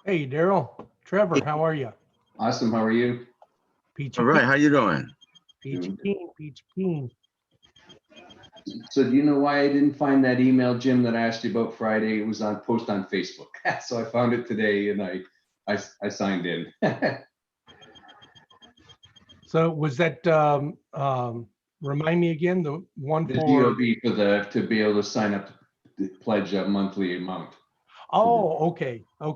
Hey, Daryl. Trevor, how are you? Awesome. How are you? Peachy All right, keen, how you doing? peachy Doing keen, peachy keen. So do you know why I didn't find that email, Jim, that I asked you about Friday? It was on post on Facebook. So I found it today and I signed in. So was that, remind me again, the one The for, GOB to be able to sign up to pledge a monthly amount. oh, okay, I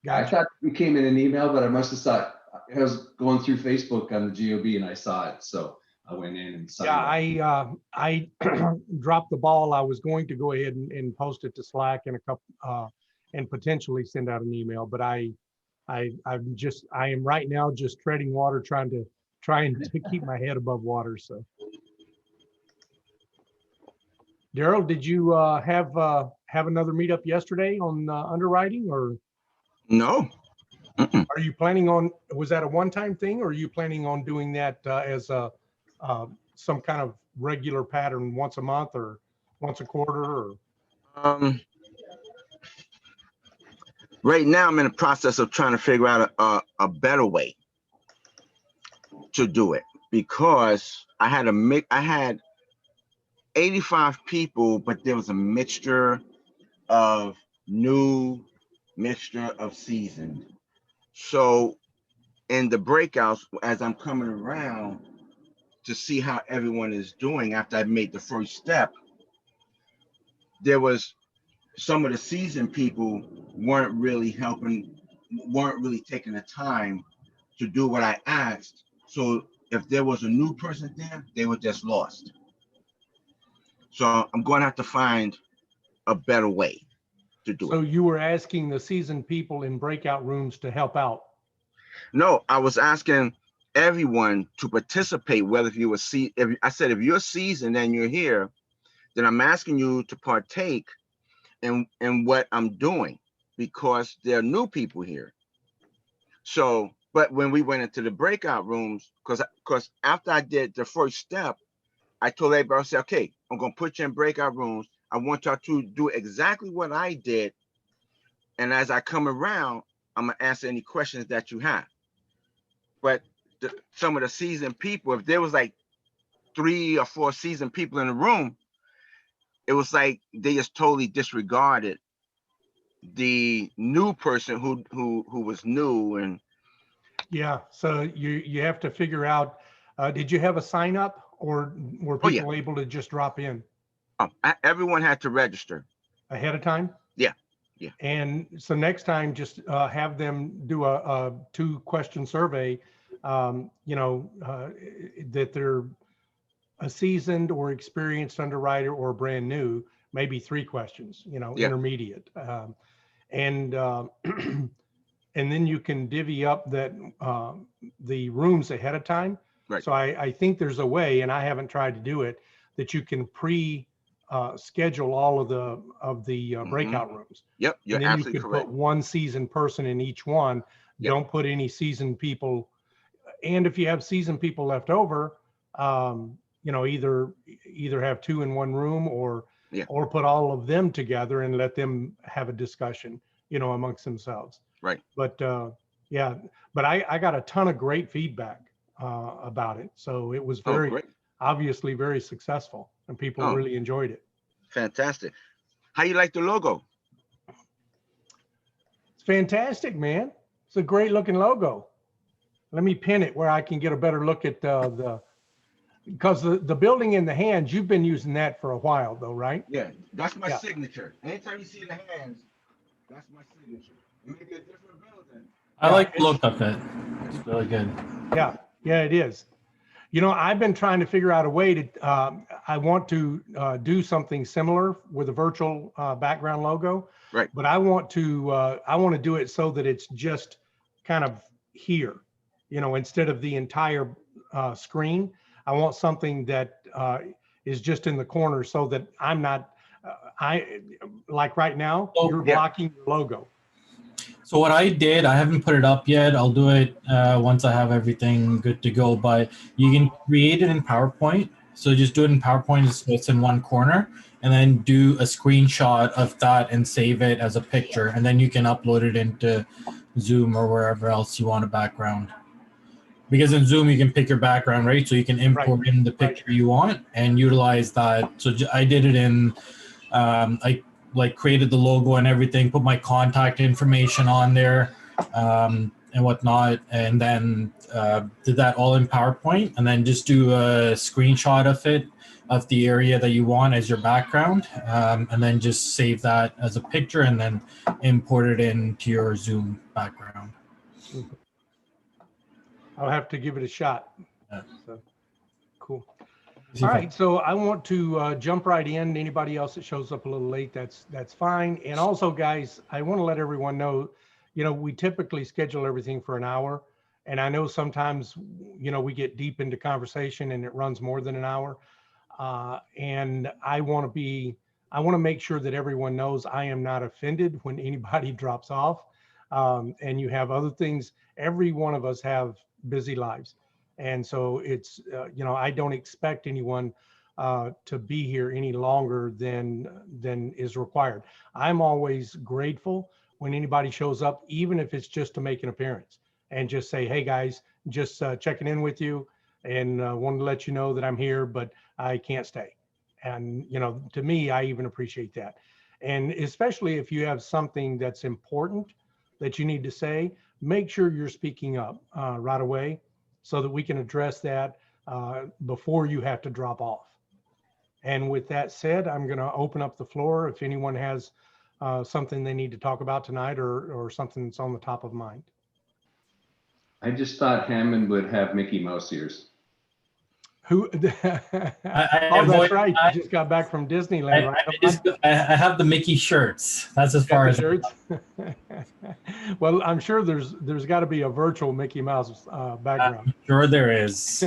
gotcha. thought it came in an email, but I must have thought I was going through Facebook on the GOB and I saw it. So I went in and Yeah, signed up. I dropped the ball. I was going to go ahead and post it to Slack in a couple, and potentially send out an email, but I am right now just treading water, trying to keep my head above water. So, Daryl, did you have another meetup yesterday on underwriting, or No. Mm-mm. are you planning on? Was that a one-time thing, or are you planning on doing that as a some kind of regular pattern once a month or once a quarter? Or Um, right now, I'm in the process of trying to figure out a better way to do it because I had 85 people, but there was a mixture of new, mixture of seasoned. So in the breakouts, as I'm coming around to see how everyone is doing after I made the first step, there was some of the seasoned people weren't really taking the time to do what I asked. So if there was a new person there, they were just lost. So I'm going to have to find a better way to do so it. you were asking the seasoned people in breakout rooms to help out. No, I was asking everyone to participate, whether if you were if you're seasoned and you're here, then I'm asking you to partake in what I'm doing because there are new people here. So, but when we went into the breakout rooms, because after I did the first step, I told everybody, I said, okay, I'm gonna put you in breakout rooms. I want y'all to do exactly what I did. And as I come around, I'm gonna answer any questions that you have. But some of the seasoned people, if there was like 3 or 4 seasoned people in the room, it was like they just totally disregarded the new person who was new. And Yeah, so you have to figure out, did you have a sign up, or were oh yeah, people able to just drop in everyone had to register. ahead of time? Yeah, yeah. And so next time, just have them do a 2-question survey, that they're a seasoned or experienced underwriter or brand new, maybe 3 questions, Yeah. intermediate. And and then you can divvy up the rooms ahead of time. Right. So I think there's a way, and I haven't tried to do it, that you can schedule all of the breakout rooms, Yep, and you're then you absolutely could put correct. one seasoned person in each one. Yep. Don't put any seasoned people. And if you have seasoned people left over, either have 2 in one room, Yeah. or put all of them together and let them have a discussion, amongst themselves. Right. But yeah, but I got a ton of great feedback about it. So it was Oh, very, great. obviously very successful, and people Oh, really enjoyed it. fantastic. How you like the logo? It's fantastic, man. It's a great looking logo. Let me pin it where I can get a better look at because the building in the hands, you've been using that for a while though, right? Yeah, that's my Yeah. signature. Anytime you see the hands, that's my signature. It may be a different building. I Yeah, like the look of it. It's really good. yeah, it is. I've been trying to figure out a way to, I want to do something similar with a virtual background logo, Right. but I want to do it so that it's just kind of here, instead of the entire screen. I want something that is just in the corner so that I'm not, like right now, Oh, you're yeah. blocking your logo. So what I did, I haven't put it up yet. I'll do it once I have everything good to go. But you can create it in PowerPoint. So just do it in PowerPoint so it's in one corner, and then do a screenshot of that and save it as a picture. And then you can upload it into Zoom or wherever else you want a background. Because in Zoom, you can pick your background, right? So you can import in the picture you want and utilize that. So I did it in, I like created the logo and everything, put my contact information on there and whatnot. And then did that all in PowerPoint, and then just do a screenshot of it, of the area that you want as your background. And then just save that as a picture and then import it into your Zoom background. Mhm. I'll have to give it a shot. Yeah. So, cool. See All if I- right, so I want to jump right in. Anybody else that shows up a little late, that's fine. And also, guys, I want to let everyone know, we typically schedule everything for an hour. And I know sometimes, we get deep into conversation and it runs more than an hour. And I want to make sure that everyone knows I am not offended when anybody drops off. And you have other things. Every one of us have busy lives. And so it's, I don't expect anyone to be here any longer than is required. I'm always grateful when anybody shows up, even if it's just to make an appearance and just say, hey guys, just checking in with you and wanted to let you know that I'm here, but I can't stay. And, to me, I even appreciate that. And especially if you have something that's important that you need to say, make sure you're speaking up right away, so that we can address that before you have to drop off. And with that said, I'm going to open up the floor if anyone has something they need to talk about tonight or something that's on the top of mind. I just thought Hammond would have Mickey Mouse ears. Who? Oh, that's right. You just got back from Disneyland, right? I have the Mickey shirts. That's as far as shirts. Well, I'm sure there's got to be a virtual Mickey Mouse background. I'm sure there is.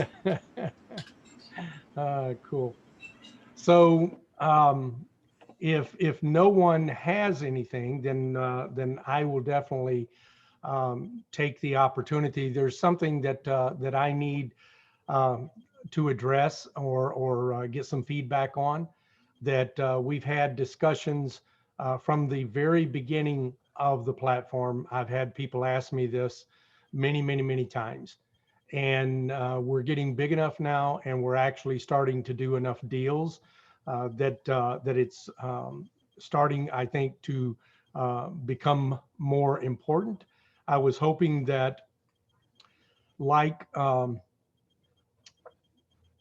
Cool. So if no one has anything, then I will definitely take the opportunity. There's something that I need to address or get some feedback on, that we've had discussions from the very beginning of the platform. I've had people ask me this many times, and we're getting big enough now, and we're actually starting to do enough deals that it's starting, I think, to become more important. I was hoping that, like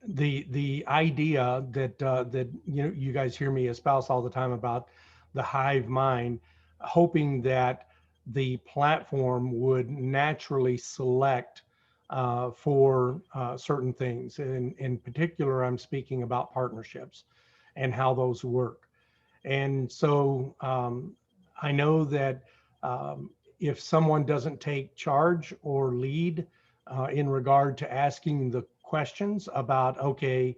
the idea that you guys hear me espouse all the time about the hive mind, hoping that the platform would naturally select for certain things. And in particular, I'm speaking about partnerships and how those work. And so I know that if someone doesn't take charge or lead in regard to asking the questions about, okay,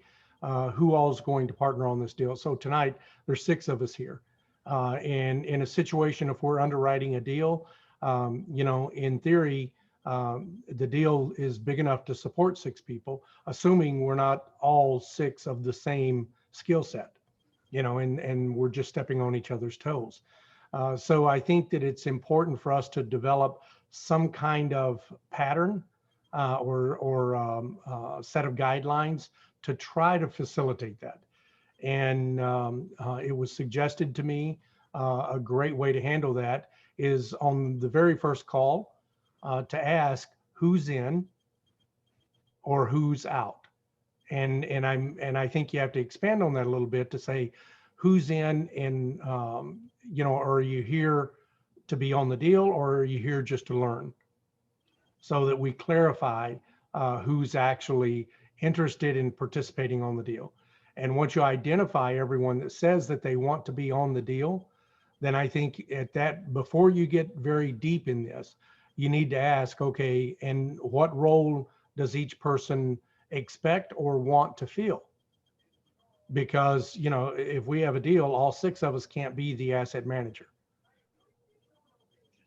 who all is going to partner on this deal. So tonight, there's 6 of us here. And in a situation, if we're underwriting a deal, in theory, the deal is big enough to support 6 people, assuming we're not all 6 of the same skill set, and we're just stepping on each other's toes. So I think that it's important for us to develop some kind of pattern or set of guidelines to try to facilitate that. And it was suggested to me a great way to handle that is on the very first call to ask who's in or who's out. And I think you have to expand on that a little bit to say who's in, and are you here to be on the deal, or are you here just to learn? So that we clarify who's actually interested in participating on the deal. And once you identify everyone that says that they want to be on the deal, then I think at that, before you get very deep in this, you need to ask, okay, and what role does each person expect or want to fill? Because, if we have a deal, all 6 of us can't be the asset manager.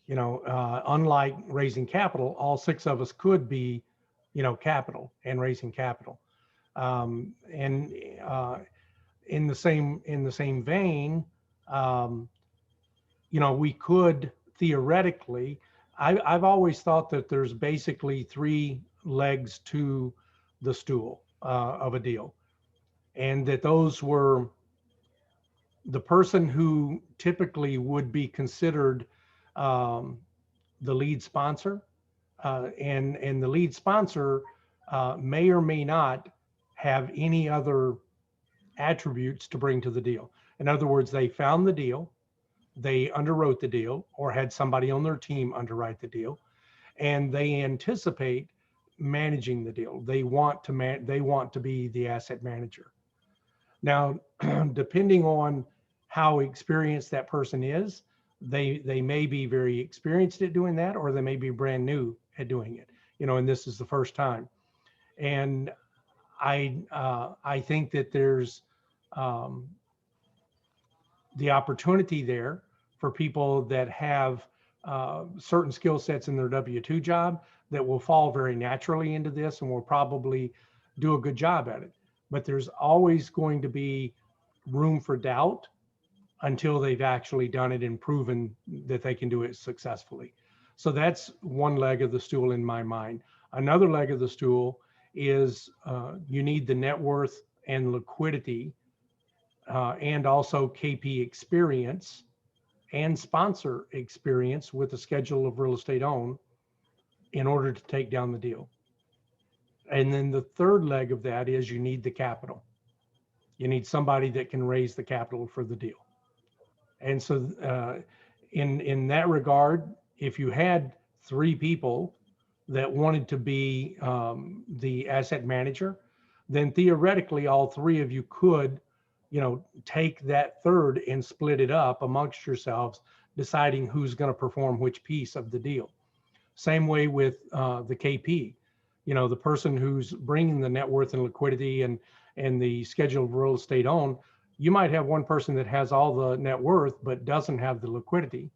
Unlike raising capital, all 6 of us could be, capital and raising capital. And in the same vein, we could theoretically I've always thought that there's basically three legs to the stool of a deal, and that those were the person who typically would be considered um, the lead sponsor, and the lead sponsor may or may not have any other attributes to bring to the deal. In other words, they found the deal, they underwrote the deal, or had somebody on their team underwrite the deal, and they anticipate managing the deal. They want to be the asset manager. Now, depending on how experienced that person is, they may be very experienced at doing that, or they may be brand new at doing it. And this is the first time. And I think that there's the opportunity there for people that have certain skill sets in their W-2 job that will fall very naturally into this and will probably do a good job at it. But there's always going to be room for doubt until they've actually done it and proven that they can do it successfully. So that's one leg of the stool in my mind. Another leg of the stool is you need the net worth and liquidity and also KP experience and sponsor experience with a schedule of real estate owned in order to take down the deal. And then the third leg of that is you need the capital. You need somebody that can raise the capital for the deal. And so in that regard, if you had three people that wanted to be the asset manager, then theoretically all three of you could, take that third and split it up amongst yourselves, deciding who's going to perform which piece of the deal. Same way with the KP, the person who's bringing the net worth and liquidity and the schedule of real estate owned. You might have one person that has all the net worth but doesn't have the liquidity,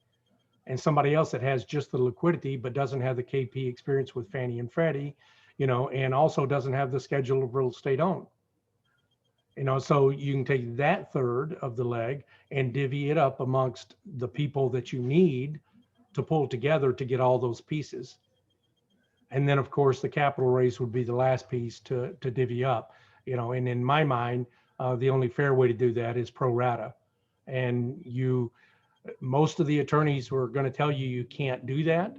and somebody else that has just the liquidity but doesn't have the KP experience with Fannie and Freddie, and also doesn't have the schedule of real estate owned. So you can take that third of the leg and divvy it up amongst the people that you need to pull together to get all those pieces. And then of course the capital raise would be the last piece to divvy up, and in my mind, the only fair way to do that is pro rata. And most of the attorneys were going to tell you you can't do that.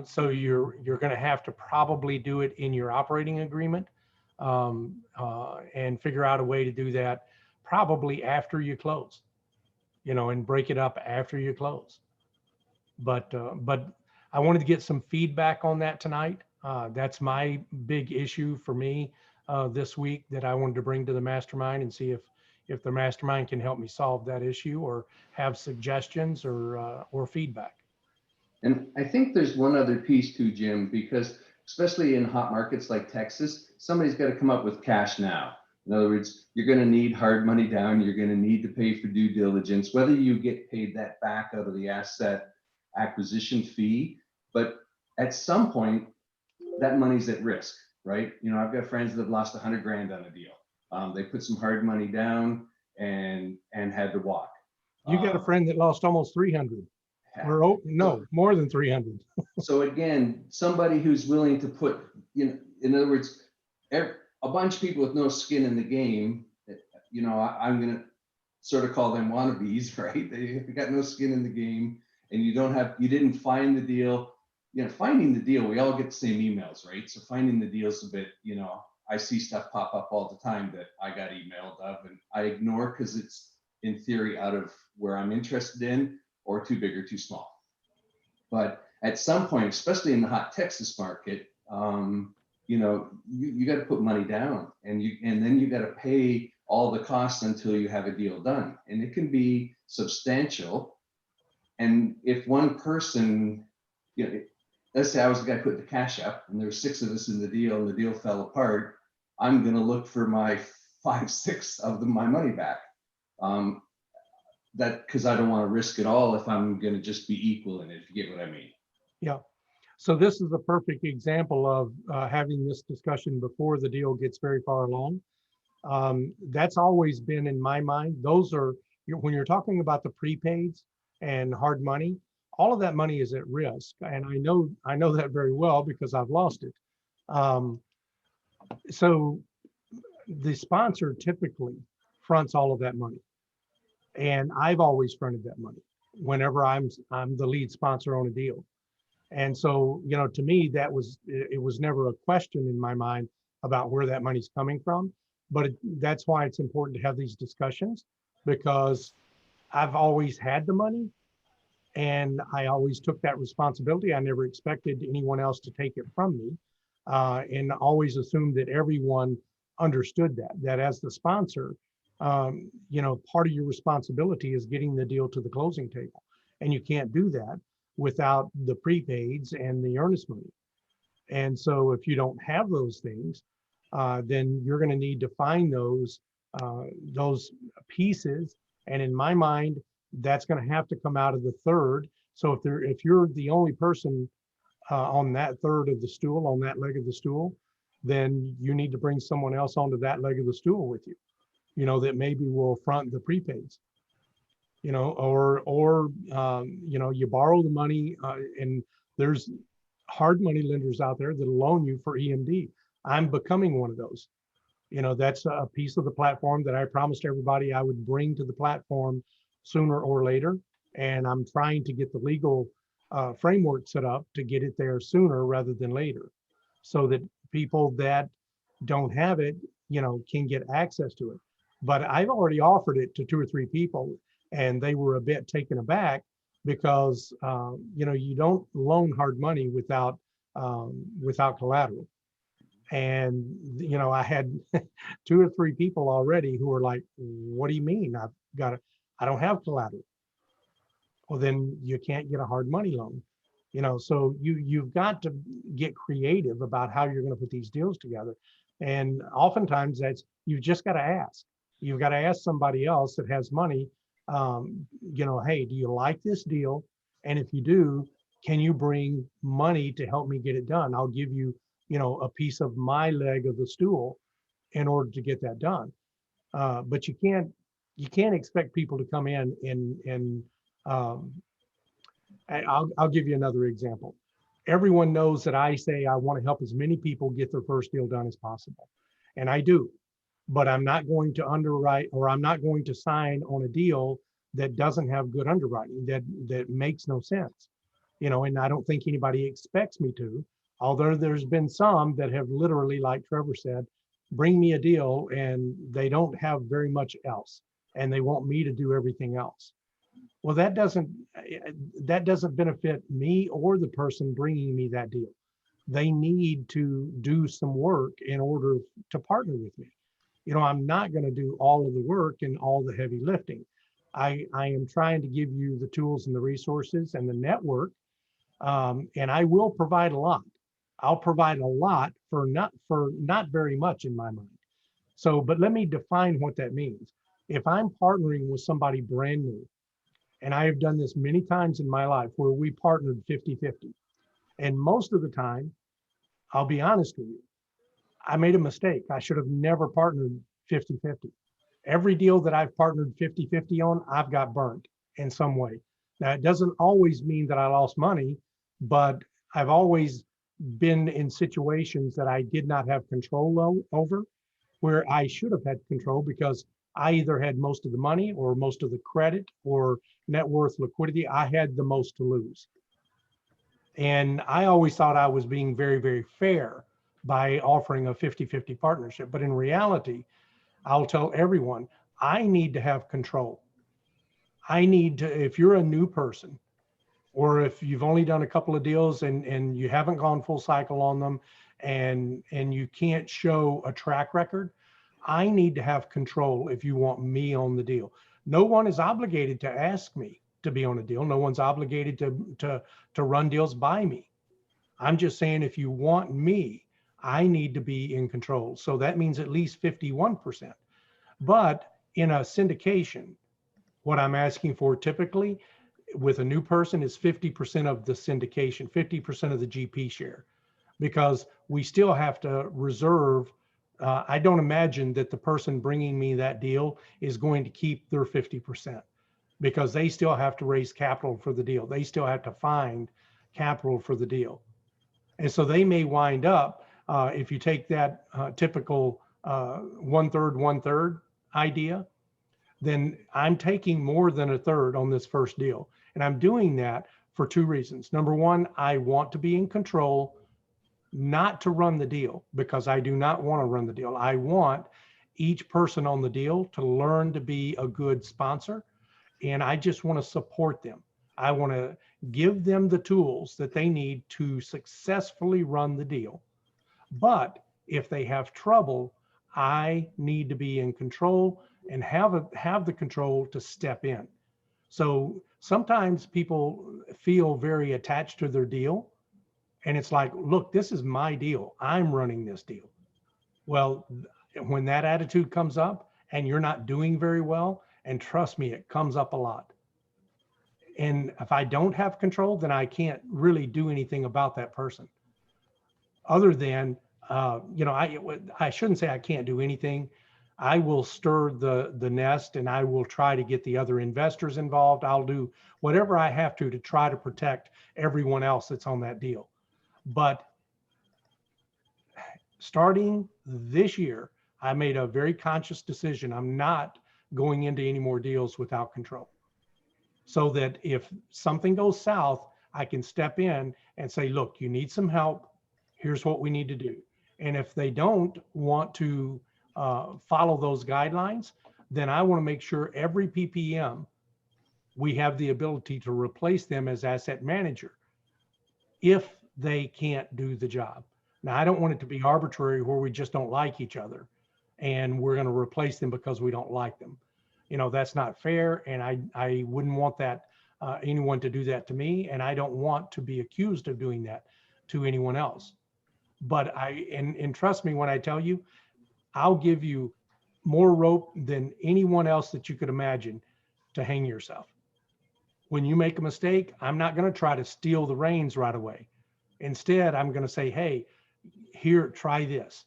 So you're going to have to probably do it in your operating agreement and figure out a way to do that probably after you close, and break it up after you close. But I wanted to get some feedback on that tonight. That's my big issue for me this week that I wanted to bring to the mastermind and see if the mastermind can help me solve that issue or have suggestions or feedback. And I think there's one other piece too, Jim, because especially in hot markets like Texas, somebody's got to come up with cash now. In other words, you're going to need hard money down. You're going to need to pay for due diligence, whether you get paid that back out of the asset acquisition fee. But at some point, that money's at risk, right? I've got friends that have lost 100 grand on a deal. They put some hard money down and had to walk. You got a friend that lost almost 300. Or no, more than 300. So again, somebody who's willing to put, in other words, a bunch of people with no skin in the game, I'm going to sort of call them wannabes, right? They got no skin in the game, and you didn't find the deal. Finding the deal, we all get the same emails, right? So finding the deal's a bit, I see stuff pop up all the time that I got emailed of and I ignore because it's in theory out of where I'm interested in, or too big or too small. But at some point, especially in the hot Texas market, you got to put money down, and then you got to pay all the costs until you have a deal done, and it can be substantial. And if one person, let's say I was the guy putting the cash up, and there's 6 of us in the deal, and the deal fell apart, I'm going to look for my 5/6 of my money back. That because I don't want to risk it all if I'm going to just be equal in it, if you get what I mean. Yeah. So this is a perfect example of having this discussion before the deal gets very far along. That's always been in my mind. Those are, when you're talking about the prepaids and hard money, all of that money is at risk. And I know that very well because I've lost it. So the sponsor typically fronts all of that money. And I've always fronted that money whenever I'm the lead sponsor on a deal. And so, you know, to me, it was never a question in my mind about where that money's coming from. But that's why it's important to have these discussions, because I've always had the money and I always took that responsibility. I never expected anyone else to take it from me, and always assumed that everyone understood that as the sponsor, you know, part of your responsibility is getting the deal to the closing table. And you can't do that without the prepaids and the earnest money. And so if you don't have those things, then you're going to need to find those pieces. And in my mind, that's going to have to come out of the third. So if you're the only person on that third of the stool, on that leg of the stool, then you need to bring someone else onto that leg of the stool with you, you know, that maybe will front the prepaids, you know, or you know, you borrow the money, and there's hard money lenders out there that'll loan you for EMD. I'm becoming one of those. You know, that's a piece of the platform that I promised everybody I would bring to the platform sooner or later. And I'm trying to get the legal framework set up to get it there sooner rather than later, so that people that don't have it, you know, can get access to it. But I've already offered it to 2 or 3 people, and they were a bit taken aback because, you know, you don't loan hard money without collateral. And, you know, I had 2 or 3 people already who were like, what do you mean? I don't have collateral. Well, then you can't get a hard money loan. You know, so you've got to get creative about how you're going to put these deals together. And oftentimes you've just got to ask. You've got to ask somebody else that has money, you know, hey, do you like this deal? And if you do, can you bring money to help me get it done? I'll give you, you know, a piece of my leg of the stool in order to get that done. But you can't expect people to come in and I'll give you another example. Everyone knows that I say I want to help as many people get their first deal done as possible. And I do, but I'm not going to underwrite, or I'm not going to sign on a deal that doesn't have good underwriting, that makes no sense. You know, and I don't think anybody expects me to, although there's been some that have literally, like Trevor said, bring me a deal and they don't have very much else, and they want me to do everything else. Well, that doesn't benefit me or the person bringing me that deal. They need to do some work in order to partner with me. You know, I'm not going to do all of the work and all the heavy lifting. I am trying to give you the tools and the resources and the network, and I will provide a lot. I'll provide a lot for not very much in my mind. So, but let me define what that means. If I'm partnering with somebody brand new, and I have done this many times in my life where we partnered 50-50. And most of the time, I'll be honest with you, I made a mistake. I should have never partnered 50-50. Every deal that I've partnered 50-50 on, I've got burnt in some way. Now, it doesn't always mean that I lost money, but I've always been in situations that I did not have control over, where I should have had control, because I either had most of the money or most of the credit or net worth liquidity. I had the most to lose. And I always thought I was being very, very fair by offering a 50-50 partnership. But in reality, I'll tell everyone, I need to have control. I need to, if you're a new person, or if you've only done a couple of deals and you haven't gone full cycle on them, and you can't show a track record, I need to have control if you want me on the deal. No one is obligated to ask me to be on a deal. No one's obligated to run deals by me. I'm just saying, if you want me, I need to be in control. So that means at least 51%. But in a syndication, what I'm asking for typically with a new person is 50% of the syndication, 50% of the GP share, because we still have to reserve. I don't imagine that the person bringing me that deal is going to keep their 50%. because they still have to raise capital for the deal. They still have to find capital for the deal. And so they may wind up, if you take that typical 1/3, 1/3 idea, then I'm taking more than 1/3 on this first deal. And I'm doing that for two reasons. Number one, I want to be in control, not to run the deal, because I do not want to run the deal. I want each person on the deal to learn to be a good sponsor, and I just want to support them. I want to give them the tools that they need to successfully run the deal. But if they have trouble, I need to be in control and have the control to step in. So sometimes people feel very attached to their deal, and it's like, look, this is my deal. I'm running this deal. Well, when that attitude comes up and you're not doing very well, and trust me, it comes up a lot. And if I don't have control, then I can't really do anything about that person. Other than, I shouldn't say I can't do anything. I will stir the nest, and I will try to get the other investors involved. I'll do whatever I have to try to protect everyone else that's on that deal. But starting this year, I made a very conscious decision. I'm not going into any more deals without control, so that if something goes south, I can step in and say, look, you need some help. Here's what we need to do. And if they don't want to follow those guidelines, then I want to make sure every PPM, we have the ability to replace them as asset manager if they can't do the job. Now, I don't want it to be arbitrary where we just don't like each other and we're going to replace them because we don't like them. That's not fair. And I wouldn't want that anyone to do that to me. And I don't want to be accused of doing that to anyone else. But and trust me when I tell you, I'll give you more rope than anyone else that you could imagine to hang yourself. When you make a mistake, I'm not going to try to steal the reins right away. Instead, I'm going to say, hey, here, try this.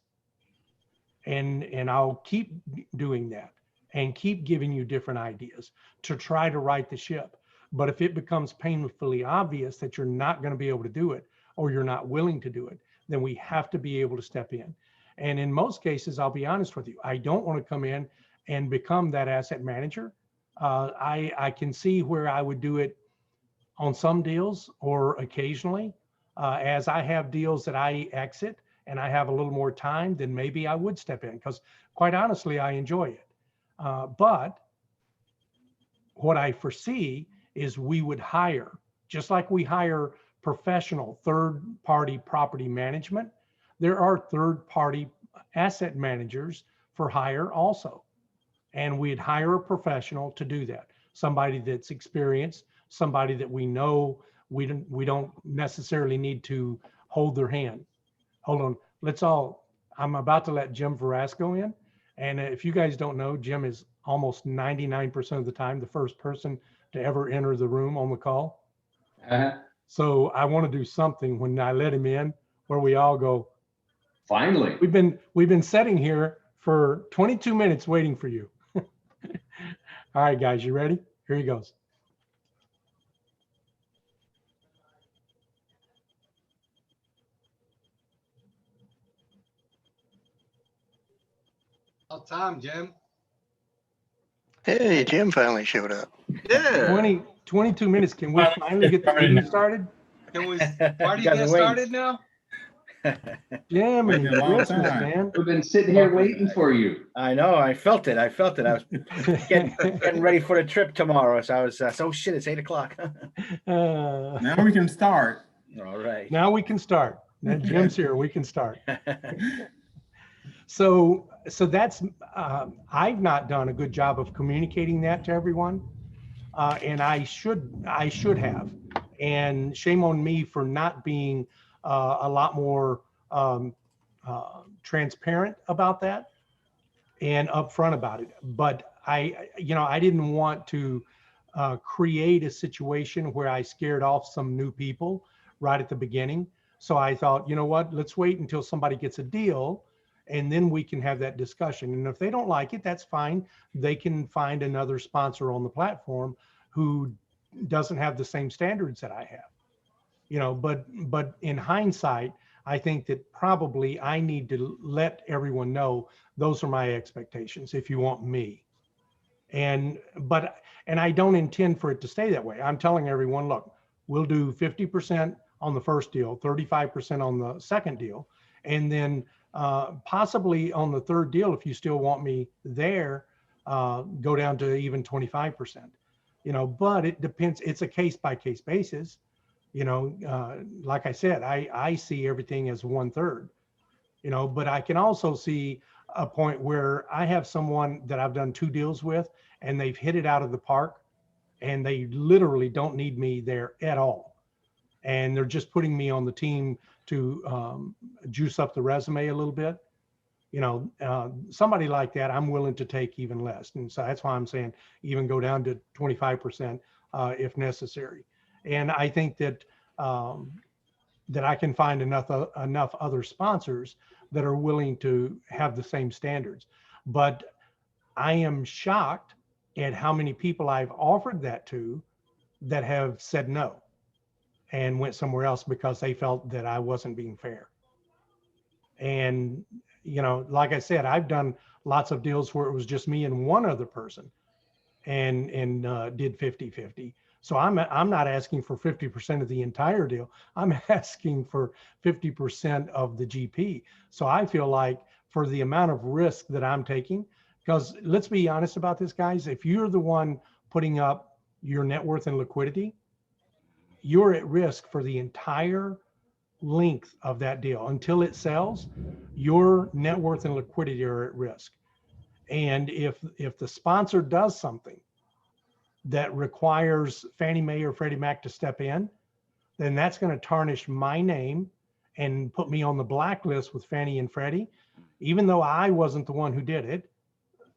And I'll keep doing that and keep giving you different ideas to try to right the ship. But if it becomes painfully obvious that you're not going to be able to do it, or you're not willing to do it, then we have to be able to step in. And in most cases, I'll be honest with you, I don't want to come in and become that asset manager. I can see where I would do it on some deals or occasionally. As I have deals that I exit and I have a little more time, then maybe I would step in, because quite honestly, I enjoy it. But what I foresee is we would hire, just like we hire professional third-party property management, there are third-party asset managers for hire also. And we'd hire a professional to do that. Somebody that's experienced, somebody that we know we don't necessarily need to hold their hand. Hold on, I'm about to let Jim Verasco in. And if you guys don't know, Jim is almost 99% of the time the first person to ever enter the room on the call. So I want to do something when I let him in where we all go, finally. We've been sitting here for 22 minutes waiting for you. All right, guys, you ready? Here he goes. About time, Jim. Hey, Jim finally showed up. Yeah. 22 minutes. Can we finally get the meeting started? Can we party get started now? Jim and Been a long Christmas, time. man. We've been sitting here waiting for you. I know. I felt it. I was getting ready for the trip tomorrow. So I was, oh shit, it's 8 o'clock. Now we can start. All right. Now we can start. Now Jim's here. We can start. So that's, I've not done a good job of communicating that to everyone. And I should have. And shame on me for not being a lot more transparent about that and upfront about it. But I didn't want to create a situation where I scared off some new people right at the beginning. So I thought, you know what, let's wait until somebody gets a deal and then we can have that discussion. And if they don't like it, that's fine. They can find another sponsor on the platform who doesn't have the same standards that I have. You know, but in hindsight, I think that probably I need to let everyone know those are my expectations if you want me. And I don't intend for it to stay that way. I'm telling everyone, look, we'll do 50% on the first deal, 35% on the second deal, and then possibly on the third deal, if you still want me there, go down to even 25%. You know, but it depends. It's a case by case basis. You know, like I said, I see everything as 1/3. You know, but I can also see a point where I have someone that I've done 2 deals with, and they've hit it out of the park, and they literally don't need me there at all. And they're just putting me on the team to juice up the resume a little bit. You know, somebody like that, I'm willing to take even less. And so that's why I'm saying even go down to 25% if necessary. And I think that that I can find enough other sponsors that are willing to have the same standards. But I am shocked at how many people I've offered that to that have said no and went somewhere else because they felt that I wasn't being fair. And, you know, like I said, I've done lots of deals where it was just me and one other person and did 50-50. So I'm not asking for 50% of the entire deal. I'm asking for 50% of the GP. So I feel like for the amount of risk that I'm taking, because let's be honest about this, guys, if you're the one putting up your net worth and liquidity, you're at risk for the entire length of that deal until it sells. Your net worth and liquidity are at risk. And if the sponsor does something that requires Fannie Mae or Freddie Mac to step in, then that's going to tarnish my name and put me on the blacklist with Fannie and Freddie, even though I wasn't the one who did it.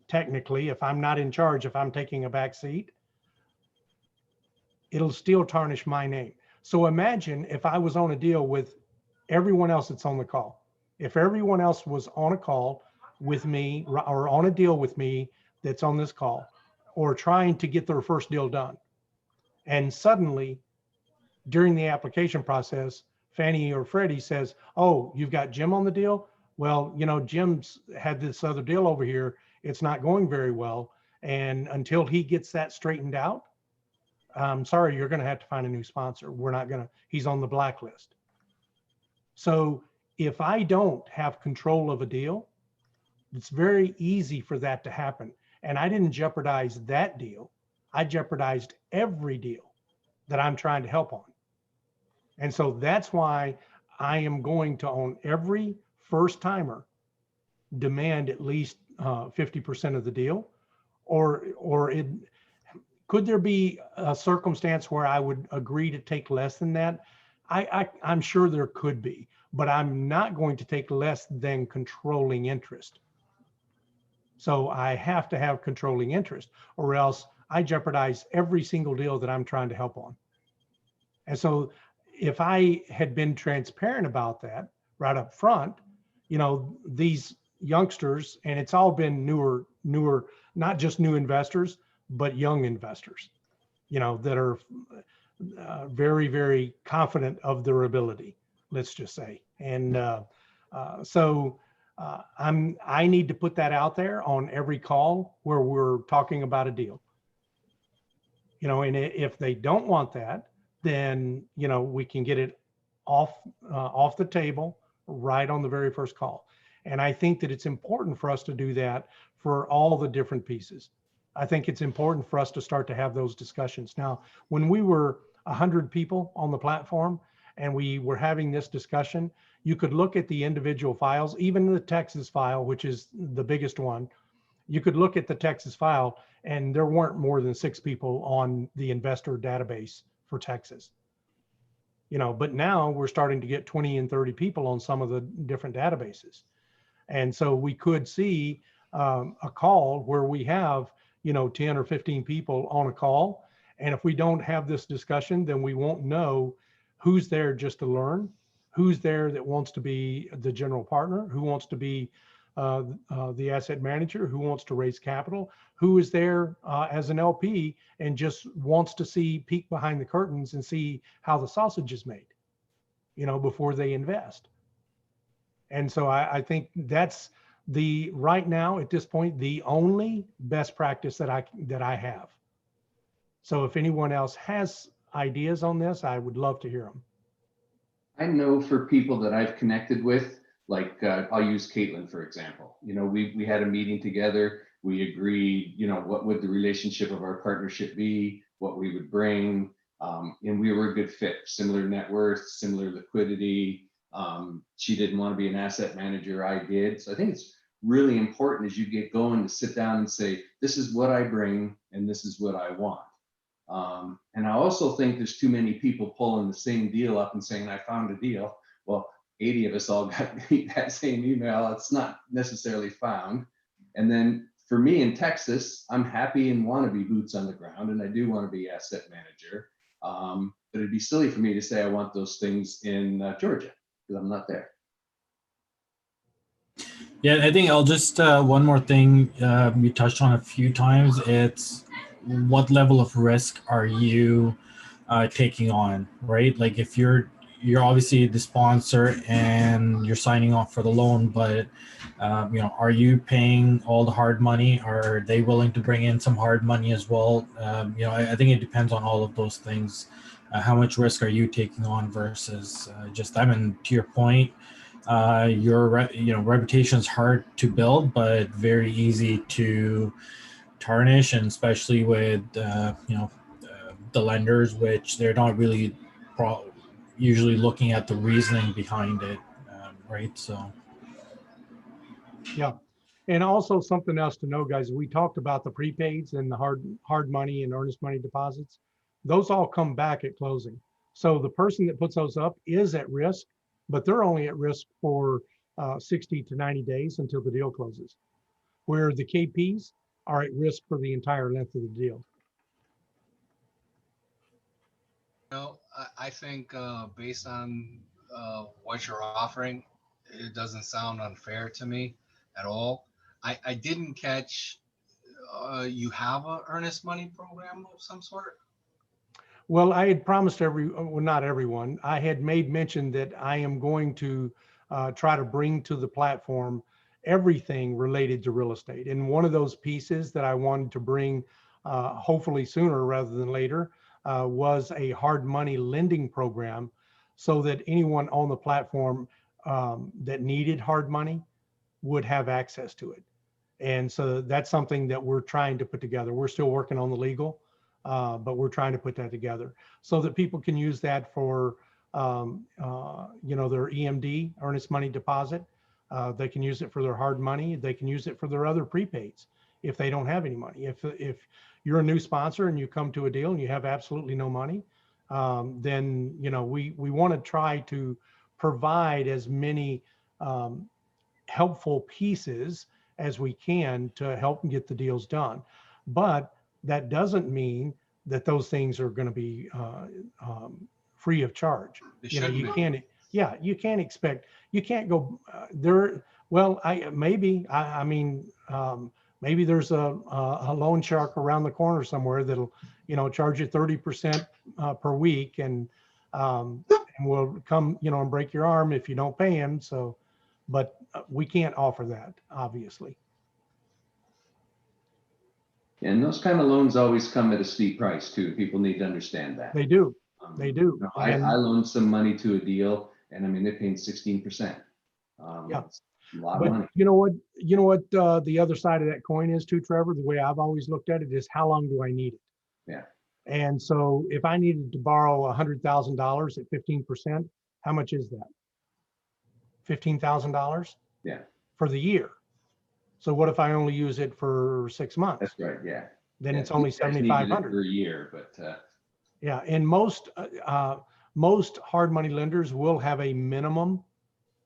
Technically, if I'm not in charge, if I'm taking a back seat, it'll still tarnish my name. So imagine if I was on a deal with everyone else that's on the call. If everyone else was on a call with me or on a deal with me that's on this call, or trying to get their first deal done. And suddenly, during the application process, Fannie or Freddie says, oh, you've got Jim on the deal? Well, you know, Jim's had this other deal over here. It's not going very well. And until he gets that straightened out, I'm sorry, you're going to have to find a new sponsor. We're not going to, he's on the blacklist. So if I don't have control of a deal, it's very easy for that to happen. And I didn't jeopardize that deal. I jeopardized every deal that I'm trying to help on. And so that's why I am going to, on every first timer, demand at least 50% of the deal. Or it, could there be a circumstance where I would agree to take less than that? I'm sure there could be, but I'm not going to take less than controlling interest. So I have to have controlling interest, or else I jeopardize every single deal that I'm trying to help on. And so if I had been transparent about that right up front, you know, these youngsters, and it's all been newer, not just new investors, but young investors, you know, that are very, very confident of their ability, let's just say. And I need to put that out there on every call where we're talking about a deal. You know, and if they don't want that, then, you know, we can get it off the table right on the very first call. And I think that it's important for us to do that for all the different pieces. I think it's important for us to start to have those discussions. Now, when we were 100 people on the platform and we were having this discussion, you could look at the individual files, even the Texas file, which is the biggest one. You could look at the Texas file and there weren't more than 6 people on the investor database for Texas. You know, but now we're starting to get 20 and 30 people on some of the different databases. And so we could see a call where we have, you know, 10 or 15 people on a call. And if we don't have this discussion, then we won't know who's there just to learn, who's there that wants to be the general partner, who wants to be the asset manager who wants to raise capital, who is there as an LP and just wants to see peek behind the curtains and see how the sausage is made, before they invest. And so I think that's right now at this point, the only best practice that I have. So if anyone else has ideas on this, I would love to hear them. I know for people that I've connected with, like I'll use Caitlin, for example. We had a meeting together. We agreed, what would the relationship of our partnership be, what we would bring, and we were a good fit. Similar net worth, similar liquidity. She didn't want to be an asset manager. I did. So I think it's really important as you get going to sit down and say, this is what I bring and this is what I want. And I also think there's too many people pulling the same deal up and saying, I found a deal. Well, 80 of us all got that same email. It's not necessarily found. And then for me in Texas, I'm happy and want to be boots on the ground, and I do want to be asset manager. But it'd be silly for me to say I want those things in Georgia, because I'm not there. Yeah, I think I'll just one more thing you touched on a few times. It's what level of risk are you taking on, right? Like if you're obviously the sponsor and you're signing off for the loan, but are you paying all the hard money? Are they willing to bring in some hard money as well? I think it depends on all of those things. How much risk are you taking on versus just them? And to your point, your reputation is hard to build, but very easy to tarnish, and especially with the lenders, which they're not really usually looking at the reasoning behind it, right? So yeah. And also something else to know, guys, we talked about the prepaids and the hard money and earnest money deposits. Those all come back at closing. So the person that puts those up is at risk, but they're only at risk for 60 to 90 days until the deal closes, where the KPs are at risk for the entire length of the deal. I think based on what you're offering, it doesn't sound unfair to me at all. I didn't catch, you have a earnest money program of some sort? Well, I had promised not everyone, I had made mention that I am going to try to bring to the platform everything related to real estate. And one of those pieces that I wanted to bring, hopefully sooner rather than later, was a hard money lending program, so that anyone on the platform that needed hard money would have access to it. And so that's something that we're trying to put together. We're still working on the legal, but we're trying to put that together so that people can use that for their EMD, earnest money deposit. They can use it for their hard money. They can use it for their other prepaids if they don't have any money. If you're a new sponsor and you come to a deal and you have absolutely no money, then we want to try to provide as many helpful pieces as we can to help get the deals done. But that doesn't mean that those things are going to be free of charge. You can't expect, you can't go there. Well, maybe there's a loan shark around the corner somewhere that'll, charge you 30% per week and will come, and break your arm if you don't pay him. So, but we can't offer that, obviously. And those kind of loans always come at a steep price too. People need to understand that. They do. They do. I loaned some money to a deal, and they're paying 16%. Yeah. It's a lot of money. You know what the other side of that coin is too, Trevor? The way I've always looked at it is, how long do I need it? Yeah. And so if I needed to borrow $100,000 at 15%, how much is that? $15,000? Yeah. For the year. So what if I only use it for 6 months? That's right. Yeah. Then it's only 7,500 per year, but yeah. And most hard money lenders will have a minimum,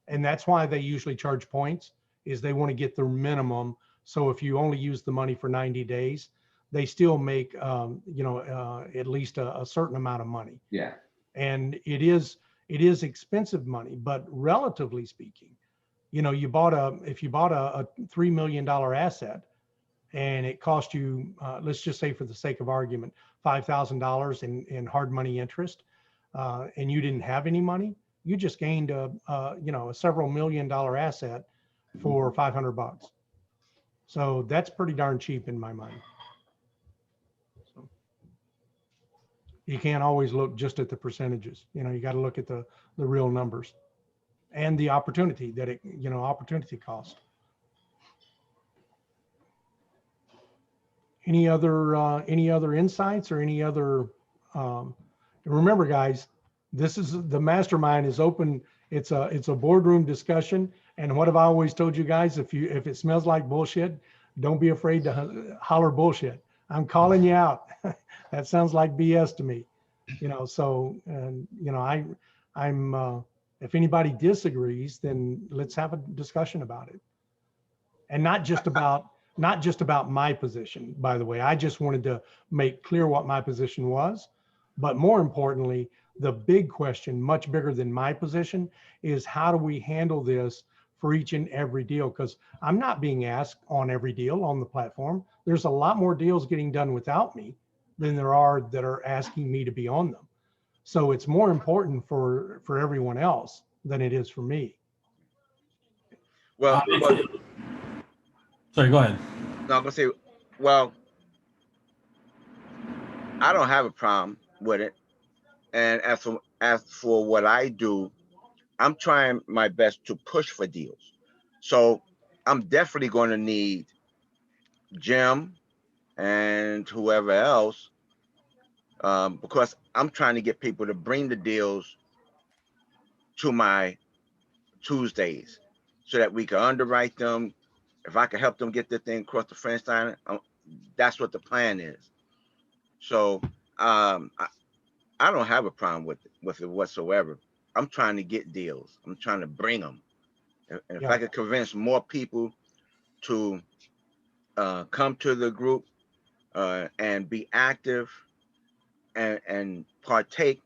and that's why they usually charge points, is they want to get their minimum. So if you only use the money for 90 days, they still make at least a certain amount of money. Yeah. And it is expensive money, but relatively speaking, You know, if you bought a $3 million asset and it cost you, let's just say for the sake of argument, $5,000 in hard money interest, and you didn't have any money, you just gained a several $1 million asset for $500. So that's pretty darn cheap in my mind. So you can't always look just at the percentages. You know, you got to look at the real numbers and the opportunity that opportunity cost. Any other insights or any other, remember guys, this is the mastermind is open. It's a boardroom discussion. And what have I always told you guys? If it smells like bullshit, don't be afraid to holler bullshit. I'm calling you out. That sounds like BS to me, you know. So, and you know, I'm if anybody disagrees, then let's have a discussion about it, and not just about my position. By the way, I just wanted to make clear what my position was, but more importantly, the big question, much bigger than my position, is how do we handle this for each and every deal? Because I'm not being asked on every deal on the platform. There's a lot more deals getting done without me than there are that are asking me to be on them. So it's more important for everyone else than it is for me. Well, Sorry, go ahead. no, I'm gonna say, well, I don't have a problem with it. And as for what I do, I'm trying my best to push for deals. So I'm definitely going to need Jim and whoever else, because I'm trying to get people to bring the deals to my Tuesdays so that we can underwrite them. If I can help them get the thing across the finish line, that's what the plan is. So I don't have a problem with it whatsoever. I'm trying to get deals. I'm trying to bring them. And if I could convince more people to come to the group and be active and partake,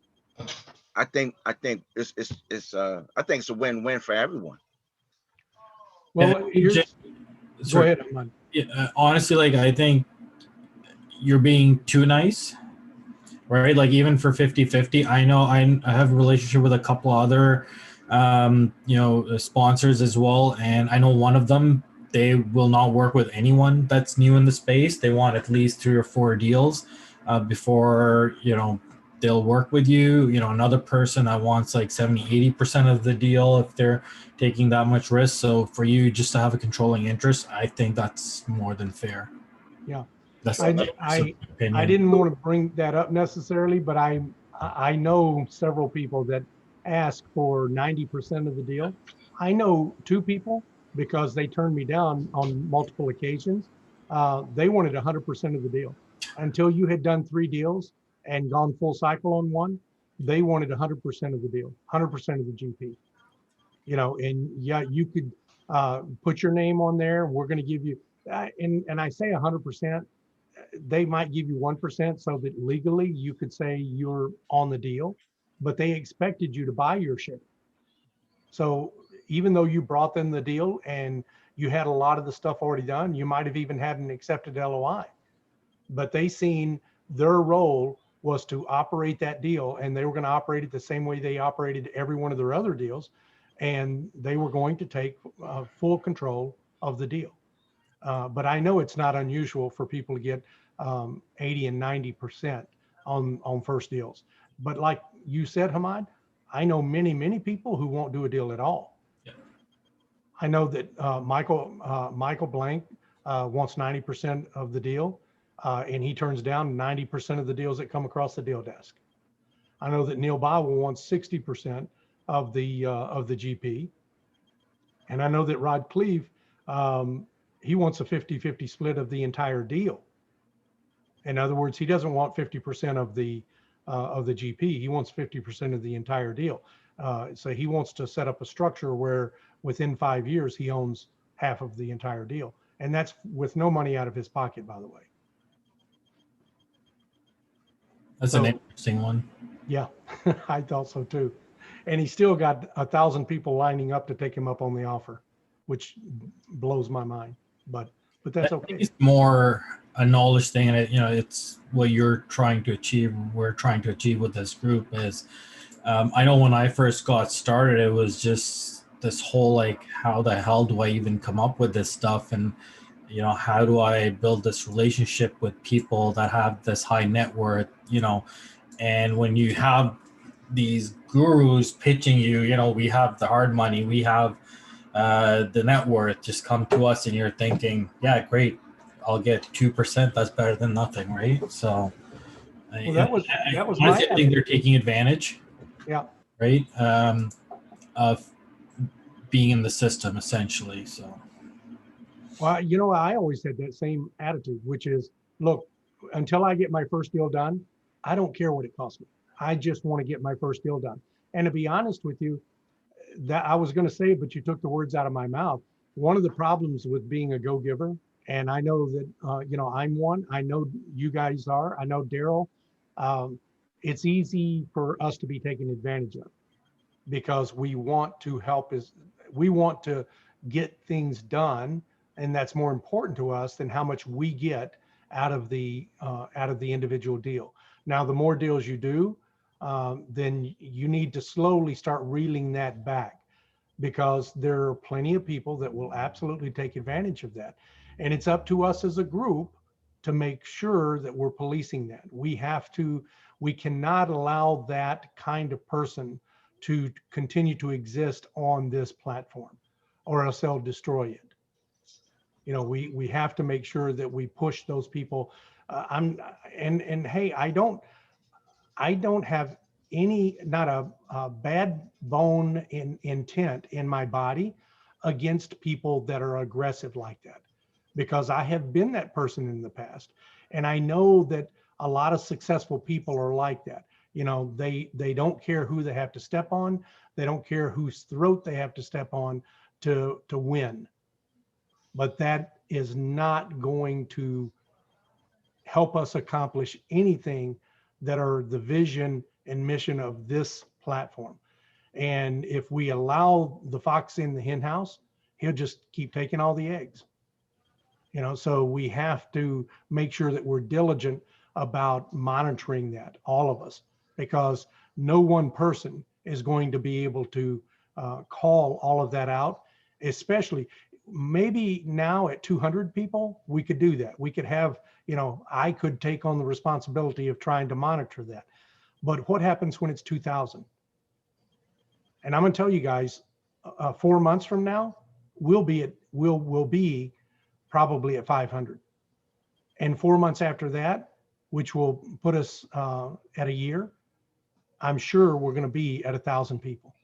I think it's a win-win for everyone. Well, go ahead, Ahmad. Honestly, like I think you're being too nice, right? Like even for 50-50, I know I have a relationship with a couple other sponsors as well, and I know one of them, they will not work with anyone that's new in the space. They want at least 3 or 4 deals before they'll work with you. Another person that wants like 70-80% of the deal if they're taking that much risk. So for you just to have a controlling interest, I think that's more than fair. Yeah. That's I didn't want to bring that up necessarily, but I know several people that ask for 90% of the deal. I know 2 people, because they turned me down on multiple occasions. They wanted 100% of the deal. Until you had done 3 deals and gone full cycle on one, they wanted 100% of the deal, 100% of the GP. And yeah, you could put your name on there. We're going to give you, and I say 100%. They might give you 1% so that legally you could say you're on the deal, but they expected you to buy your share. So even though you brought them the deal and you had a lot of the stuff already done, you might have even had an accepted LOI, but they seen their role was to operate that deal, and they were going to operate it the same way they operated every one of their other deals. And they were going to take full control of the deal. But I know it's not unusual for people to get 80 and 90% on first deals. But like you said, Hamad, I know many people who won't do a deal at all. Yeah. I know that Michael Blank wants 90% of the deal, and he turns down 90% of the deals that come across the deal desk. I know that Neil Bowell wants 60% of the GP, and I know that Rod Cleve, he wants a 50-50 split of the entire deal. In other words, he doesn't want 50% of the GP. He wants 50% of the entire deal. So he wants to set up a structure where within 5 years he owns half of the entire deal, and that's with no money out of his pocket, by the way. That's an interesting one. Yeah, I thought so too. And he still got 1,000 people lining up to take him up on the offer. which blows my mind. But I that's think okay. it's more a knowledge thing, and it's what you're trying to achieve. We're trying to achieve with this group is, I know when I first got started, it was just this whole like, how the hell do I even come up with this stuff, and how do I build this relationship with people that have this high net worth, and when you have these gurus pitching you, we have the hard money, we have the net worth, just come to us, and you're thinking, yeah, great, I'll get 2%. That's better than nothing, right? So, Well, that was I my think attitude. they're taking advantage, Yeah. right, of being in the system essentially. So, Well, I always had that same attitude, which is, look, until I get my first deal done, I don't care what it costs me. I just want to get my first deal done. And to be honest with you, that I was going to say, but you took the words out of my mouth. One of the problems with being a go-giver, and I know that, I'm one, I know you guys are, I know Daryl, it's easy for us to be taken advantage of because we want to we want to get things done, and that's more important to us than how much we get out of the individual deal. Now, the more deals you do, then you need to slowly start reeling that back, because there are plenty of people that will absolutely take advantage of that, and it's up to us as a group to make sure that we're policing that. We cannot allow that kind of person to continue to exist on this platform, or else they'll destroy it. We have to make sure that we push those people. And hey, I don't have not a bad bone intent in my body against people that are aggressive like that, because I have been that person in the past, and I know that a lot of successful people are like that. They don't care who they have to step on. They don't care whose throat they have to step on to win. But that is not going to help us accomplish anything that are the vision and mission of this platform. And if we allow the fox in the hen house, he'll just keep taking all the eggs. So we have to make sure that we're diligent about monitoring that, all of us, because no one person is going to be able to call all of that out. Especially, maybe now at 200 people, we could do that. We could have, I could take on the responsibility of trying to monitor that. But what happens when it's 2,000? And I'm going to tell you guys, 4 months from now, we'll be probably at 500. And 4 months after that, which will put us at a year, I'm sure we're going to be at 1,000 people.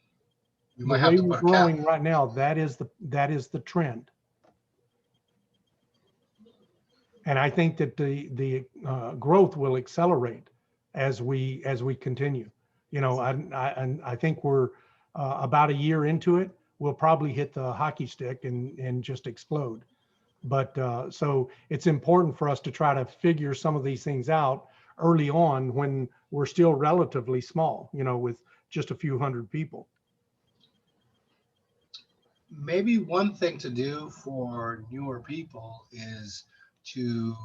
You The might have way to we're put a cap. growing right now, that is the trend. And I think that the growth will accelerate as we continue. I think we're about a year into it. We'll probably hit the hockey stick and just explode. But so it's important for us to try to figure some of these things out early on when we're still relatively small, with just a few hundred people. Maybe one thing to do for newer people is to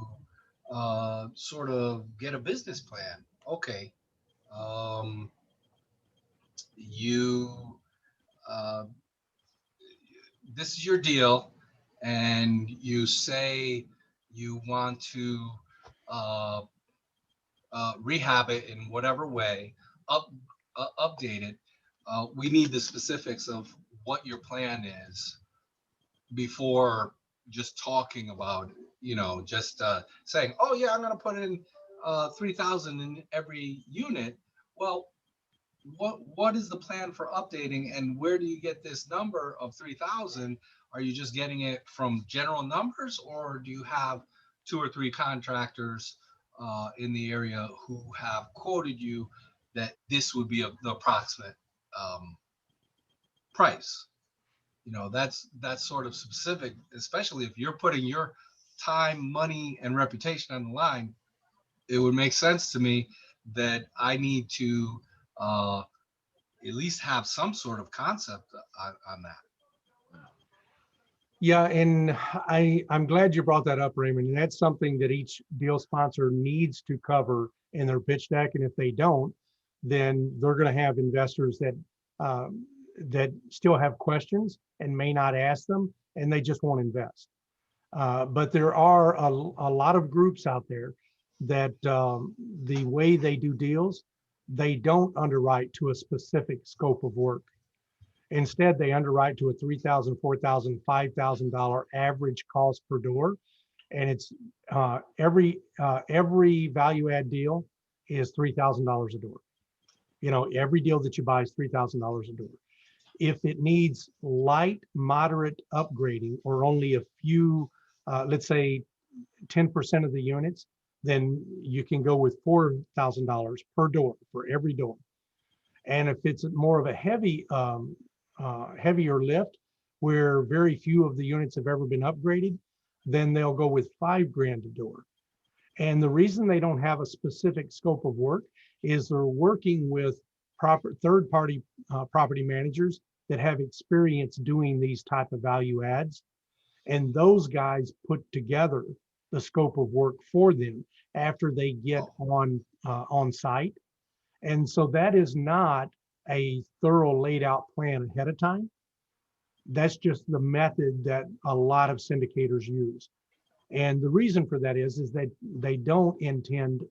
sort of get a business plan. Okay, you uh, this is your deal, and you say you want to uh, rehab it in whatever way, up update it. We need the specifics of what your plan is before just talking about it. Just saying, oh yeah, I'm going to put in 3,000 in every unit. Well, what is the plan for updating, and where do you get this number of 3,000? Are you just getting it from general numbers, or do you have 2 or 3 contractors in the area who have quoted you that this would be the approximate price? That's sort of specific, especially if you're putting your time, money, and reputation on the line. It would make sense to me that I need to at least have some sort of concept on that. Yeah, and I'm glad you brought that up, Raymond. And that's something that each deal sponsor needs to cover in their pitch deck. And if they don't, then they're going to have investors that still have questions and may not ask them, and they just won't invest. But there are a lot of groups out there that the way they do deals, they don't underwrite to a specific scope of work. Instead, they underwrite to a $3,000, $4,000, $5,000 average cost per door, and it's every value add deal is $3,000 a door. You know, every deal that you buy is $3,000 a door. If it needs light, moderate upgrading, or only a few, let's say 10% of the units, then you can go with $4,000 per door for every door. And if it's more of a heavier lift, where very few of the units have ever been upgraded, then they'll go with $5,000 a door. And the reason they don't have a specific scope of work is they're working with third-party property managers that have experience doing these type of value adds. And those guys put together the scope of work for them after they get on site. And so that is not a thorough laid out plan ahead of time. That's just the method that a lot of syndicators use. And the reason for that is that they don't intend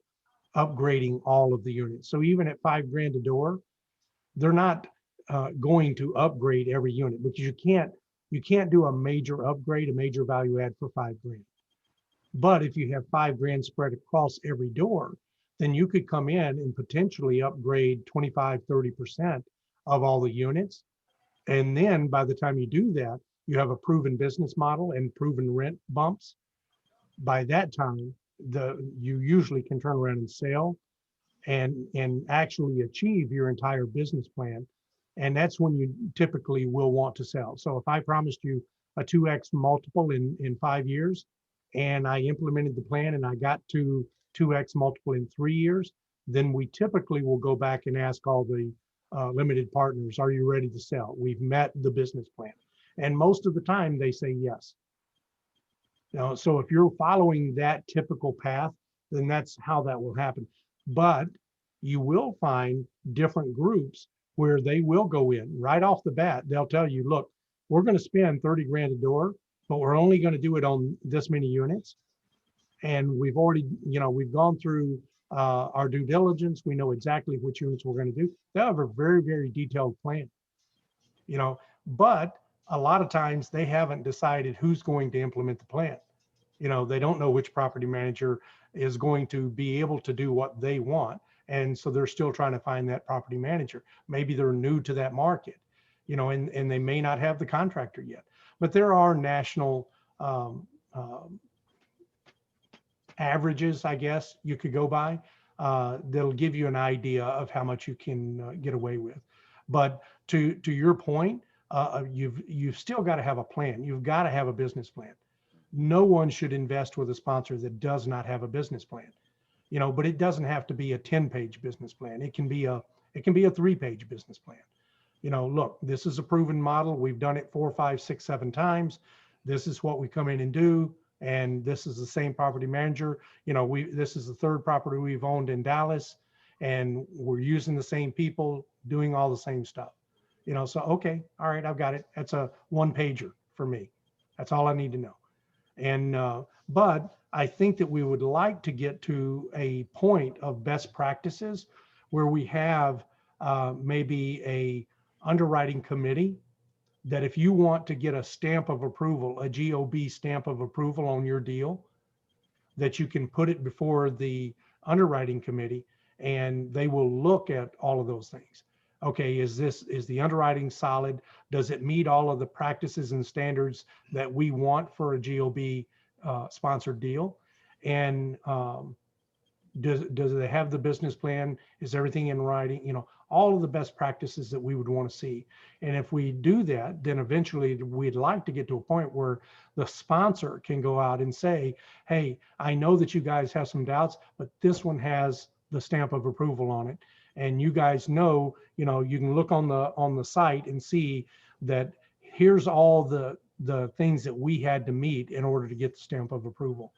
upgrading all of the units. So even at $5,000 a door, they're not going to upgrade every unit, because you can't do a major upgrade, a major value add for $5,000. But if you have $5,000 spread across every door, then you could come in and potentially upgrade 25, 30% of all the units. And then by the time you do that, you have a proven business model and proven rent bumps. By that time, you usually can turn around and sell and actually achieve your entire business plan. And that's when you typically will want to sell. So if I promised you a 2x multiple in 5 years, and I implemented the plan and I got to 2x multiple in 3 years, then we typically will go back and ask all the limited partners, are you ready to sell? We've met the business plan. And most of the time they say yes. Now, so if you're following that typical path, then that's how that will happen. But you will find different groups where they will go in right off the bat. They'll tell you, look, we're going to spend $30,000 a door, but we're only going to do it on this many units. And we've already, we've gone through our due diligence. We know exactly which units we're going to do. They have a very, very detailed plan, but a lot of times they haven't decided who's going to implement the plan. They don't know which property manager is going to be able to do what they want. And so they're still trying to find that property manager. Maybe they're new to that market, and they may not have the contractor yet. But there are national averages, I guess you could go by, that'll give you an idea of how much you can get away with. But to your point, you've still got to have a plan. You've got to have a business plan. No one should invest with a sponsor that does not have a business plan, but it doesn't have to be a 10-page business plan. It can be a 3-page business plan. Look, this is a proven model. We've done it 4, 5, 6, 7 times. This is what we come in and do. And this is the same property manager. This is the 3rd property we've owned in Dallas, and we're using the same people doing all the same stuff. So, okay, all right, I've got it. That's a 1-pager for me. That's all I need to know. And, but I think that we would like to get to a point of best practices where we have maybe a underwriting committee that if you want to get a stamp of approval, a GOB stamp of approval on your deal, that you can put it before the underwriting committee and they will look at all of those things. Okay, is the underwriting solid? Does it meet all of the practices and standards that we want for a GOB sponsored deal? And does it have the business plan? Is everything in writing? All of the best practices that we would want to see. And if we do that, then eventually we'd like to get to a point where the sponsor can go out and say, hey, I know that you guys have some doubts, but this one has the stamp of approval on it. And you guys know, you can look on the site and see that here's all the the things that we had to meet in order to get the stamp of approval.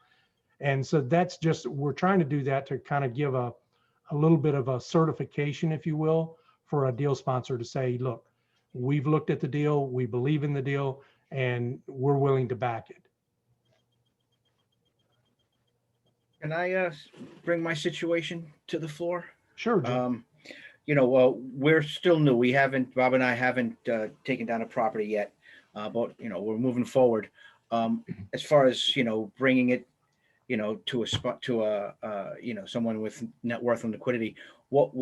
And so that's just, we're trying to do that to kind of give a little bit of a certification, if you will, for a deal sponsor to say, look, we've looked at the deal, we believe in the deal, and we're willing to back it. Can I bring my situation to the floor? Sure, Jim. Well, we're still new. Bob and I haven't taken down a property yet, but we're moving forward. As far as bringing it, to a spot, to someone with net worth and liquidity. What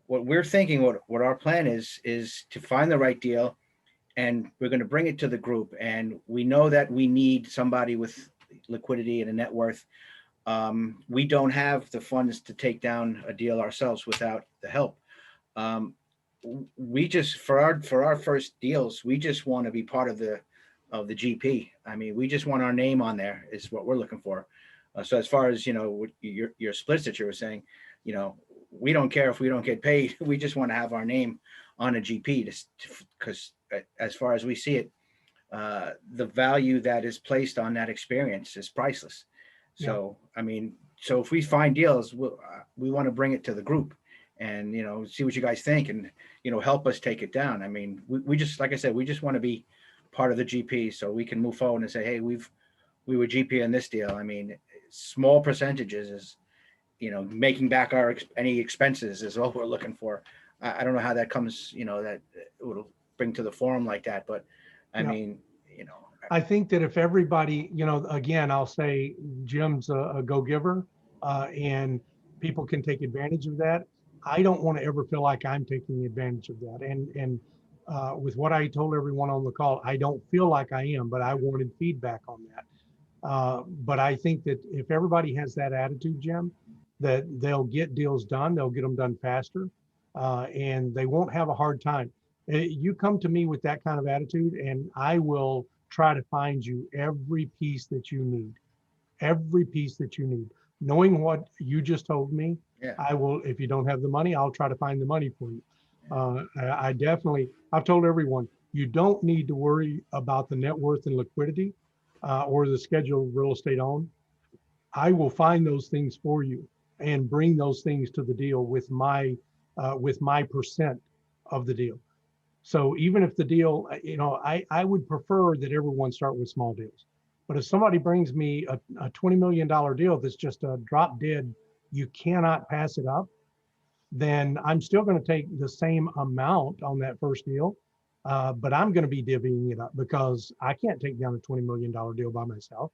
we're thinking, what our plan is to find the right deal, and we're going to bring it to the group. And we know that we need somebody with liquidity and a net worth. We don't have the funds to take down a deal ourselves without the help. We just, for our first deals, we just want to be part of the GP. I mean, we just want our name on there is what we're looking for. So as far as, your splits that you were saying, we don't care if we don't get paid. We just want to have our name on a GP because as far as we see it, the value that is placed on that experience is priceless. So, I mean, so if we find deals, we want to bring it to the group and, see what you guys think and, help us take it down. I mean, we just, like I said, we just want to be part of the GP so we can move forward and say, hey, we were GP in this deal. I mean, small percentages is, making back any expenses is all we're looking for. I don't know how that comes, that it will bring to the forum like that, but I mean, I think that if everybody, again, I'll say Jim's a go-giver and people can take advantage of that. I don't want to ever feel like I'm taking advantage of that. And with what I told everyone on the call, I don't feel like I am, but I wanted feedback on that. But I think that if everybody has that attitude, Jim, that they'll get deals done, they'll get them done faster, and they won't have a hard time. You come to me with that kind of attitude, and I will try to find you every piece that you need, Knowing what you just told me, I will, if you don't have the money, I'll try to find the money for you. I've told everyone, you don't need to worry about the net worth and liquidity or the scheduled real estate owned. I will find those things for you and bring those things to the deal with my percent of the deal. So even if the deal, I would prefer that everyone start with small deals. But if somebody brings me a $20 million deal that's just a drop dead, you cannot pass it up, then I'm still going to take the same amount on that first deal, but I'm going to be divvying it up because I can't take down a $20 million deal by myself,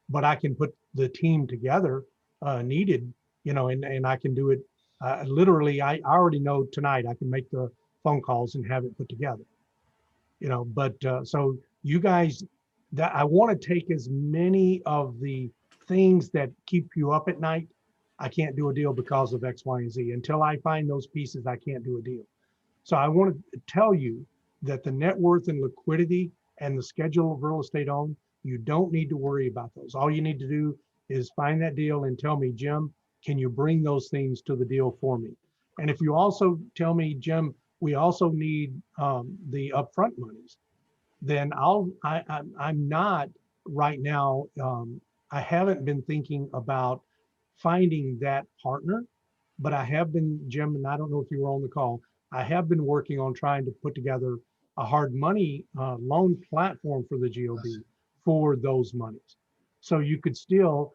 but I can put the team together needed, and I can do it. Literally, I already know tonight I can make the phone calls and have it put together, but so you guys, that I want to take as many of the things that keep you up at night. I can't do a deal because of X, Y, and Z. Until I find those pieces, I can't do a deal. So I want to tell you that the net worth and liquidity and the schedule of real estate owned, you don't need to worry about those. All you need to do is find that deal and tell me, Jim, can you bring those things to the deal for me? And if you also tell me, Jim, we also need the upfront monies, then I'm not right now. I haven't been thinking about finding that partner, but I have been, Jim, and I don't know if you were on the call, I have been working on trying to put together a hard money loan platform for the GOB for those monies. So you could still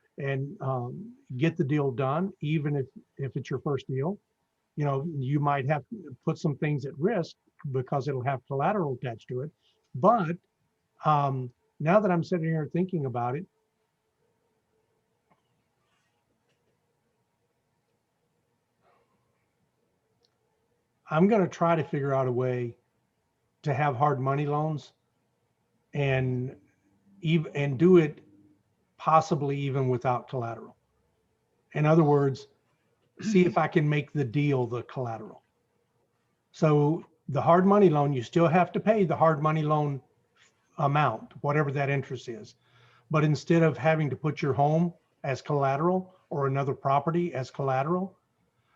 get the deal done, even if it's your first deal. You might have to put some things at risk because it'll have collateral attached to it. But now that I'm sitting here thinking about it, I'm going to try to figure out a way to have hard money loans and do it possibly even without collateral. In other words, see if I can make the deal the collateral. So the hard money loan, you still have to pay the hard money loan amount, whatever that interest is. But instead of having to put your home as collateral or another property as collateral,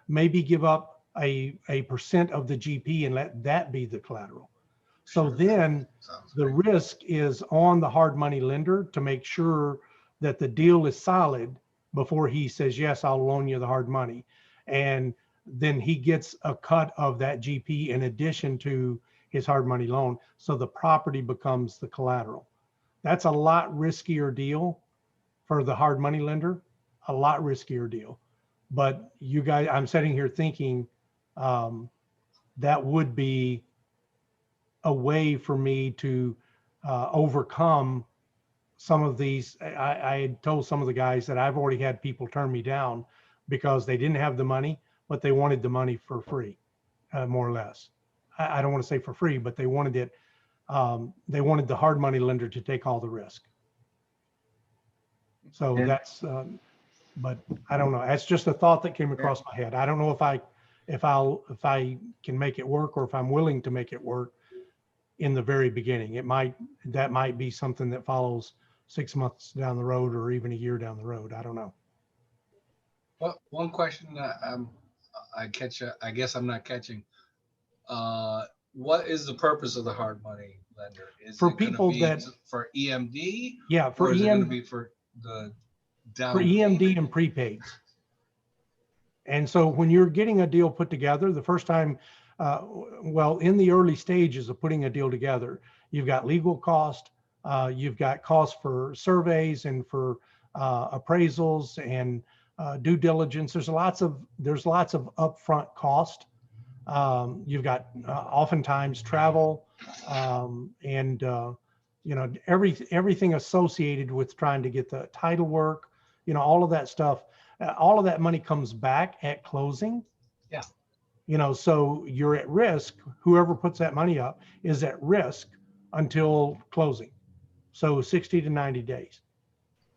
maybe give up a percent of the GP and let that be the collateral. So then Sounds the great. risk is on the hard money lender to make sure that the deal is solid before he says, yes, I'll loan you the hard money. And then he gets a cut of that GP in addition to his hard money loan. So the property becomes the collateral. That's a lot riskier deal for the hard money lender, a lot riskier deal. But you guys, I'm sitting here thinking that would be a way for me to overcome some of these. I had told some of the guys that I've already had people turn me down because they didn't have the money, but they wanted the money for free, more or less. I don't want to say for free, but they wanted it. They wanted the hard money lender to take all the risk. So And- that's, but I don't know. That's just a thought that came across my head. I don't know if I can make it work or if I'm willing to make it work in the very beginning. That might be something that follows 6 months down the road or even a year down the road. I don't know. Well, one question that I guess I'm not catching. What is the purpose of the hard money lender? Is For it gonna people be that- for EMD, Yeah, for or is it going to EM, be for the down for EMD payment? and prepaids. And so when you're getting a deal put together, the first time, well, in the early stages of putting a deal together, you've got legal cost, you've got costs for surveys and for appraisals and due diligence. There's lots of upfront cost. You've got oftentimes travel and everything associated with trying to get the title work, all of that stuff. All of that money comes back at closing. Yeah. So you're at risk. Whoever puts that money up is at risk until closing. So 60 to 90 days,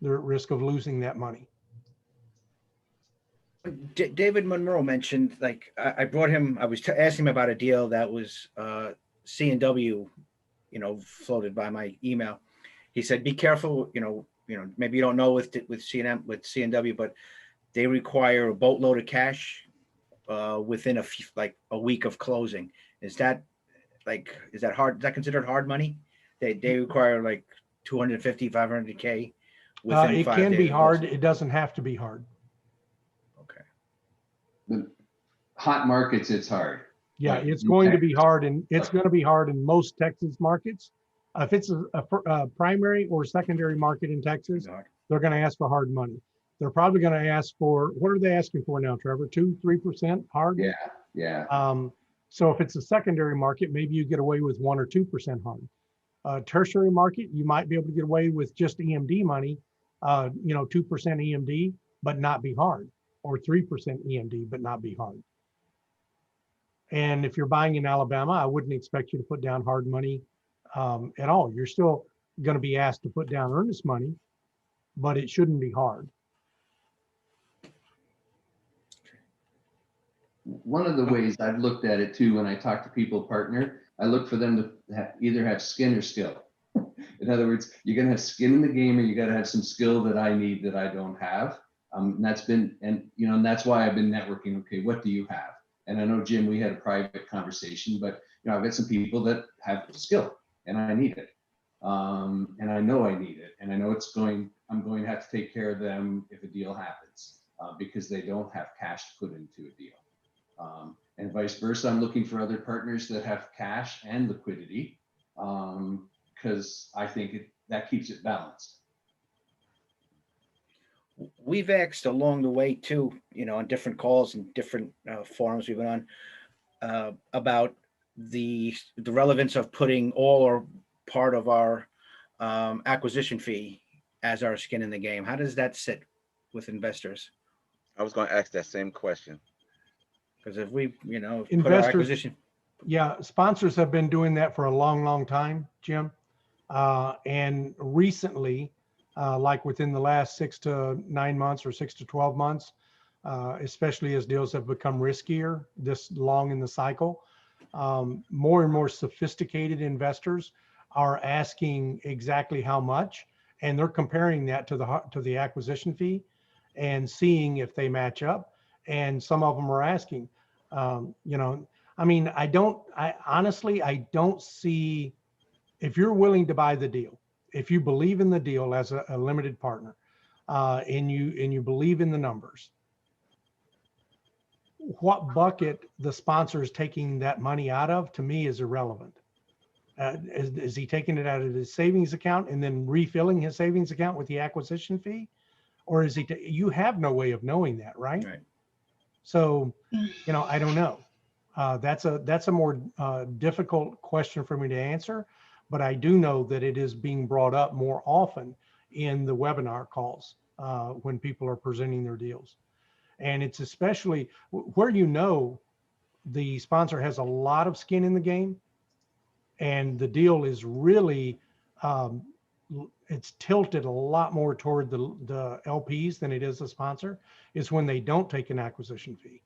they're at risk of losing that money. David Monroe mentioned, like, I brought him, I was asking him about a deal that was C&W, floated by my email. He said, be careful, maybe you don't know with C&W, but they require a boatload of cash within a week of closing. Is that hard? Is that considered hard money? They require like 250, 500K within It 5 can days be of hard. closing. It doesn't have to be hard. Okay. The hot markets, it's hard. Yeah, Like it's in going to be Texas. hard, and it's going to be hard in most Texas markets. If it's a primary or secondary market in Texas, they're going to ask for hard money. They're probably going to ask for, what are they asking for now, Trevor? 2-3% hard? Yeah. So if it's a secondary market, maybe you get away with 1 or 2% hard. Tertiary market, you might be able to get away with just EMD money, 2% EMD, but not be hard, or 3% EMD, but not be hard. And if you're buying in Alabama, I wouldn't expect you to put down hard money at all. You're still going to be asked to put down earnest money, but it shouldn't be hard. One of the ways I've looked at it too, when I talk to people partner, I look for them to either have skin or skill. In other words, you're going to have skin in the game, or you got to have some skill that I need that I don't have. And that's why I've been networking. Okay, what do you have? And I know, Jim, we had a private conversation, but I've got some people that have skill and I need it. And I know I need it. And I know I'm going to have to take care of them if a deal happens because they don't have cash to put into a deal. And vice versa, I'm looking for other partners that have cash and liquidity because I think that keeps it balanced. We've asked along the way too, on different calls and different forums we've been on about the relevance of putting all or part of our acquisition fee as our skin in the game. How does that sit with investors? I was going to ask that same question. Because if we, put our Investors- acquisition. Yeah, sponsors have been doing that for a long, long time, Jim. And recently, like within the last 6 to 9 months or 6 to 12 months, especially as deals have become riskier this long in the cycle, more and more sophisticated investors are asking exactly how much, and they're comparing that to the acquisition fee and seeing if they match up. And some of them are asking, I'm I mean, I honestly, I don't see, if you're willing to buy the deal, if you believe in the deal as a limited partner, and you believe in the numbers, what bucket the sponsor is taking that money out of, to me, is irrelevant. Is he taking it out of his savings account and then refilling his savings account with the acquisition fee? Or is he, you have no way of knowing that, right? Right. So, you know, I don't know. That's a more difficult question for me to answer, but I do know that it is being brought up more often in the webinar calls when people are presenting their deals. And it's especially where, you know, the sponsor has a lot of skin in the game and the deal is really, it's tilted a lot more toward the LPs than it is the sponsor, is when they don't take an acquisition fee,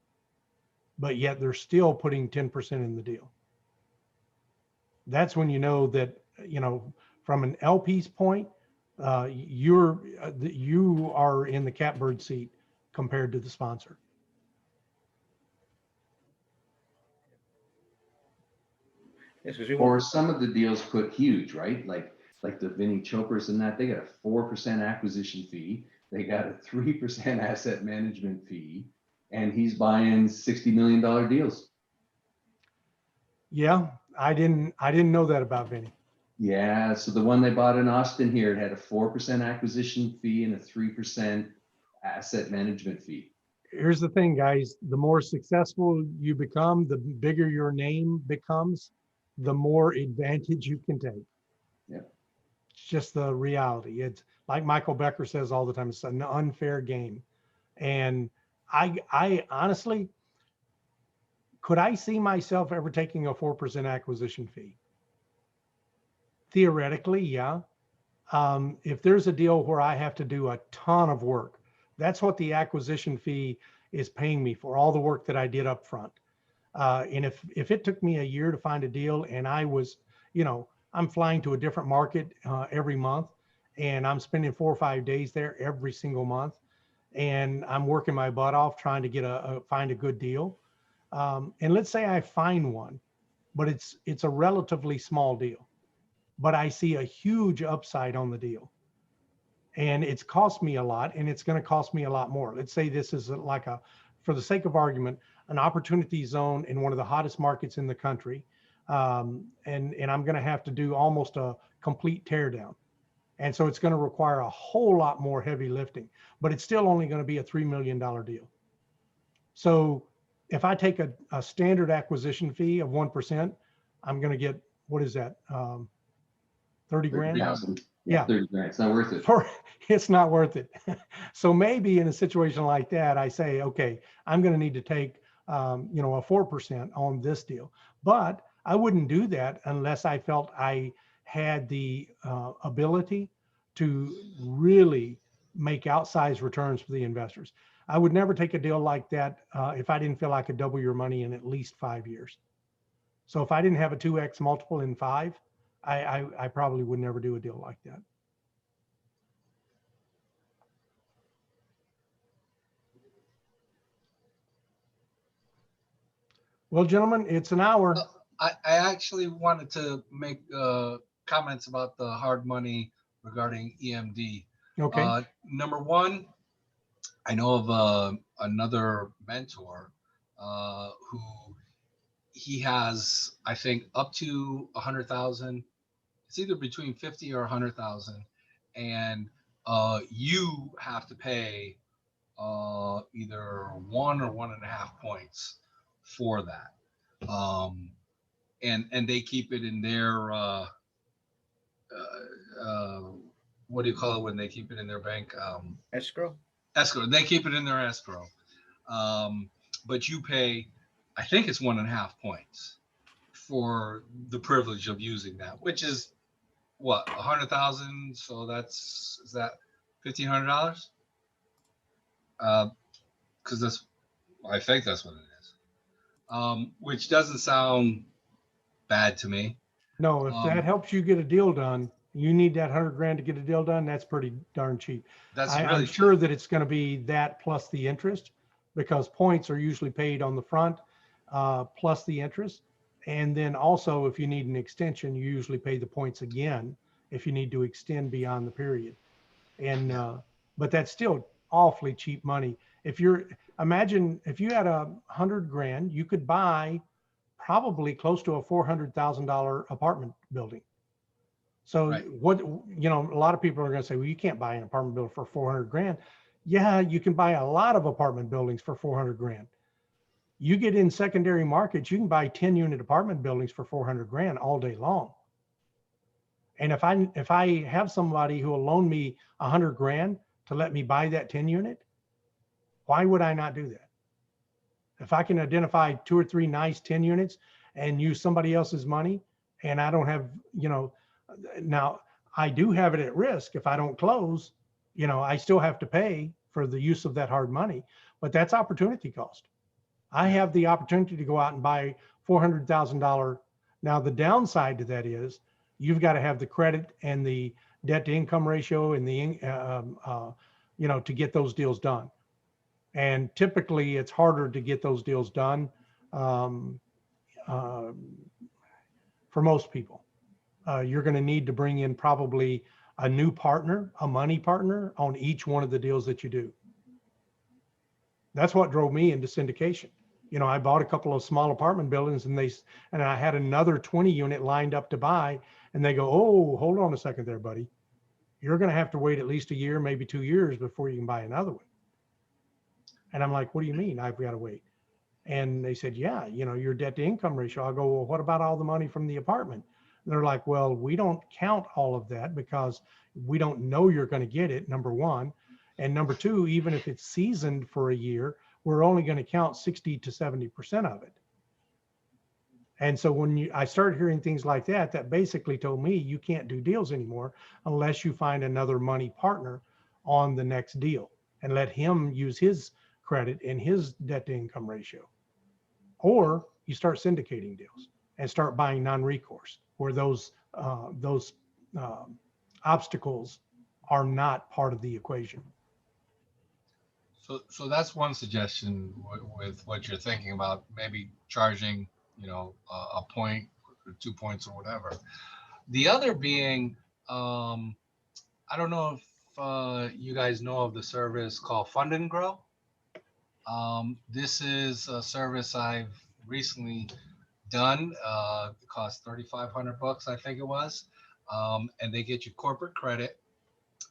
but yet they're still putting 10% in the deal. That's when you know that, you know, from an LP's point, you are in the catbird seat compared to the sponsor. Yes, 'cause we Or want, some of the deals put huge, right? Like the Vinny Chopers and that, they got a 4% acquisition fee. They got a 3% asset management fee, and he's buying $60 million deals. Yeah, I didn't know that about Vinny. Yeah, so the one they bought in Austin here, it had a 4% acquisition fee and a 3% asset management fee. Here's the thing, guys, the more successful you become, the bigger your name becomes, the more advantage you can take. Yeah. It's just the reality. It's like Michael Becker says all the time, it's an unfair game. And I honestly, could I see myself ever taking a 4% acquisition fee? Theoretically, yeah. If there's a deal where I have to do a ton of work, that's what the acquisition fee is paying me for, all the work that I did up front. And if it took me a year to find a deal and I was, you know, I'm flying to a different market every month and I'm spending 4 or 5 days there every single month, and I'm working my butt off trying to get find a good deal. And let's say I find one, but it's a relatively small deal, but I see a huge upside on the deal. And it's cost me a lot, and it's going to cost me a lot more. Let's say this is like a, for the sake of argument, an opportunity zone in one of the hottest markets in the country. And I'm going to have to do almost a complete teardown. And so it's going to require a whole lot more heavy lifting, but it's still only going to be a $3 million deal. So if I take a standard acquisition fee of 1%, I'm going to get, what is that? 30 grand? 30,000. Yeah. 30 grand. It's not worth it. It's not worth it. So maybe in a situation like that, I say, okay, I'm going to need to take, you know, a 4% on this deal, but I wouldn't do that unless I felt I had the ability to really make outsized returns for the investors. I would never take a deal like that if I didn't feel I could double your money in at least 5 years. So if I didn't have a 2x multiple in 5, I probably would never do a deal like that. Well, gentlemen, it's an hour. I actually wanted to make comments about the hard money regarding EMD. Okay. Number one, I know of another mentor who he has, I think, up to 100,000. It's either between 50 or 100,000, and you have to pay either 1 or 1.5 points for that. And they keep it in their what do you call it when they keep it in their bank? escrow. Escrow. They keep it in their escrow. But you pay, I think it's 1.5 points for the privilege of using that, which is what, 100,000. So is that $1,500? Because I think that's what it is. Which doesn't sound bad to me. No, if that helps you get a deal done, you need that 100 grand to get a deal done. That's pretty darn cheap. I'm sure that it's going to be that plus the interest, because points are usually paid on the front. plus the interest. And then also, if you need an extension, you usually pay the points again if you need to extend beyond the period. And but that's still awfully cheap money. If you're, imagine if you had 100 grand, you could buy probably close to a $400,000 apartment building. So Right. what, you know, a lot of people are going to say, well, you can't buy an apartment building for 400 grand. Yeah, you can buy a lot of apartment buildings for 400 grand. You get in secondary markets, you can buy 10-unit apartment buildings for 400 grand all day long. And if I have somebody who will loan me 100 grand to let me buy that 10-unit, why would I not do that? If I can identify 2 or 3 nice 10 units and use somebody else's money, and I don't have, you know, now I do have it at risk. If I don't close, you know, I still have to pay for the use of that hard money, but that's opportunity cost. I have the opportunity to go out and buy $400,000. Now, the downside to that is you've got to have the credit and the debt to income ratio and the, you know, to get those deals done. And typically it's harder to get those deals done for most people. You're going to need to bring in probably a new partner, a money partner on each one of the deals that you do. That's what drove me into syndication. You know, I bought a couple of small apartment buildings and I had another 20 unit lined up to buy, and they go, oh, hold on a second there, buddy. You're going to have to wait at least a year, maybe 2 years before you can buy another one. And I'm like, what do you mean I've got to wait? And they said, yeah, you know, your debt to income ratio. I'll go, well, what about all the money from the apartment? And they're like, well, we don't count all of that because we don't know you're going to get it, number one. And number two, even if it's seasoned for a year, we're only going to count 60 to 70% of it. And so when I started hearing things like that, that basically told me you can't do deals anymore unless you find another money partner on the next deal and let him use his credit and his debt to income ratio. Or you start syndicating deals and start buying non-recourse where those obstacles are not part of the equation. So that's one suggestion with what you're thinking about, maybe charging, you know, a point or 2 points or whatever. The other being, I don't know if you guys know of the service called Fund and Grow. This is a service I've recently done. It cost $3,500, I think it was. And they get you corporate credit.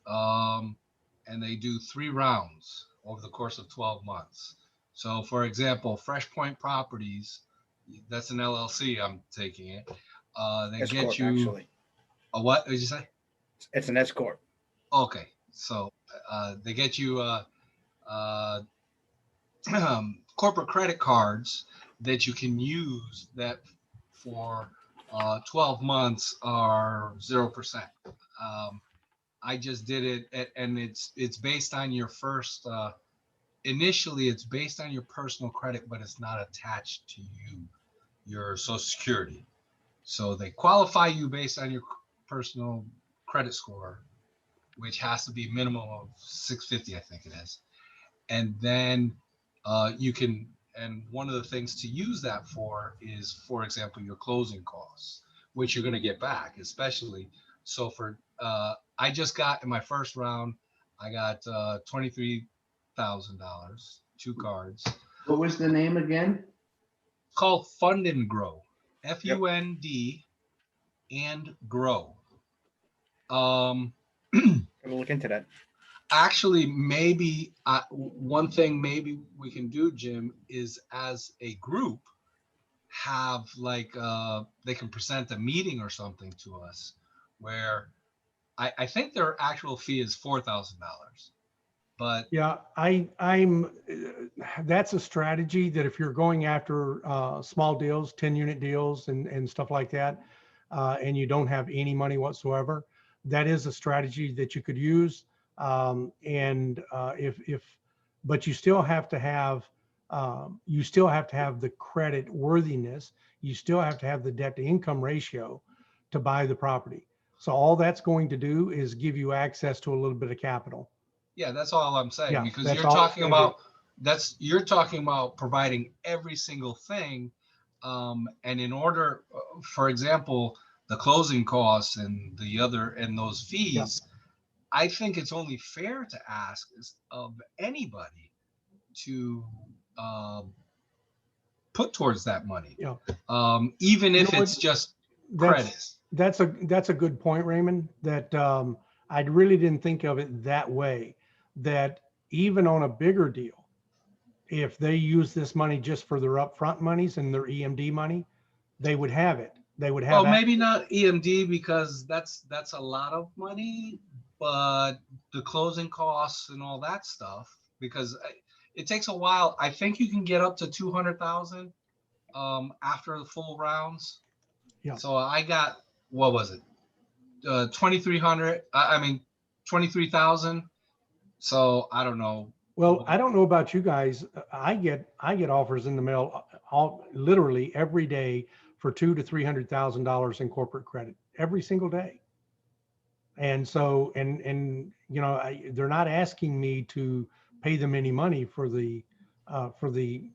And they do 3 rounds over the course of 12 months. So for example, Fresh Point Properties, that's an LLC, I'm taking it. They S get corp, you actually. a what did you say? It's an S corp. Okay, so they get you corporate credit cards that you can use that for 12 months are 0%. I just did it, and it's based on your first. Initially, it's based on your personal credit, but it's not attached to your Social Security. So they qualify you based on your personal credit score, which has to be minimum of 650, I think it is. And then you can. And one of the things to use that for is, for example, your closing costs, which you're going to get back, especially. So for I just got in my first round, I got $23,000, 2 cards. What was the name again? It's called Fund and Grow, FUND and Grow. We'll look into that. Actually, maybe one thing maybe we can do, Jim, is as a group have like they can present a meeting or something to us where I think their actual fee is $4,000, but yeah, that's a strategy that if you're going after small deals, 10-unit deals and stuff like that, and you don't have any money whatsoever, that is a strategy that you could use. But you still have to have the credit worthiness. You still have to have the debt to income ratio to buy the property. So all that's going to do is give you access to a little bit of capital. yeah, that's all I'm saying, Yeah, because that's you're all it's talking gonna about you're talking about providing every single thing. And in order, for example, the closing costs and those fees, I think it's only fair to ask of anybody to put towards that money. Yeah. Even You if know it's what? just credit. That's a good point, Raymond, that I really didn't think of it that way, that even on a bigger deal, if they use this money just for their upfront monies and their EMD money, they would have it. They would have Well, maybe not EMD because that's a lot of money, but the closing costs and all that stuff, because it takes a while. I think you can get up to 200,000 after the full rounds. Yeah. So I got, what was it? 2,300. I mean, 23,000. So I don't know. Well, I don't know about you guys. I get offers in the mail literally every day for $200,000 to $300,000 in corporate credit every single day. And so, and you know, they're not asking me to pay them any money for the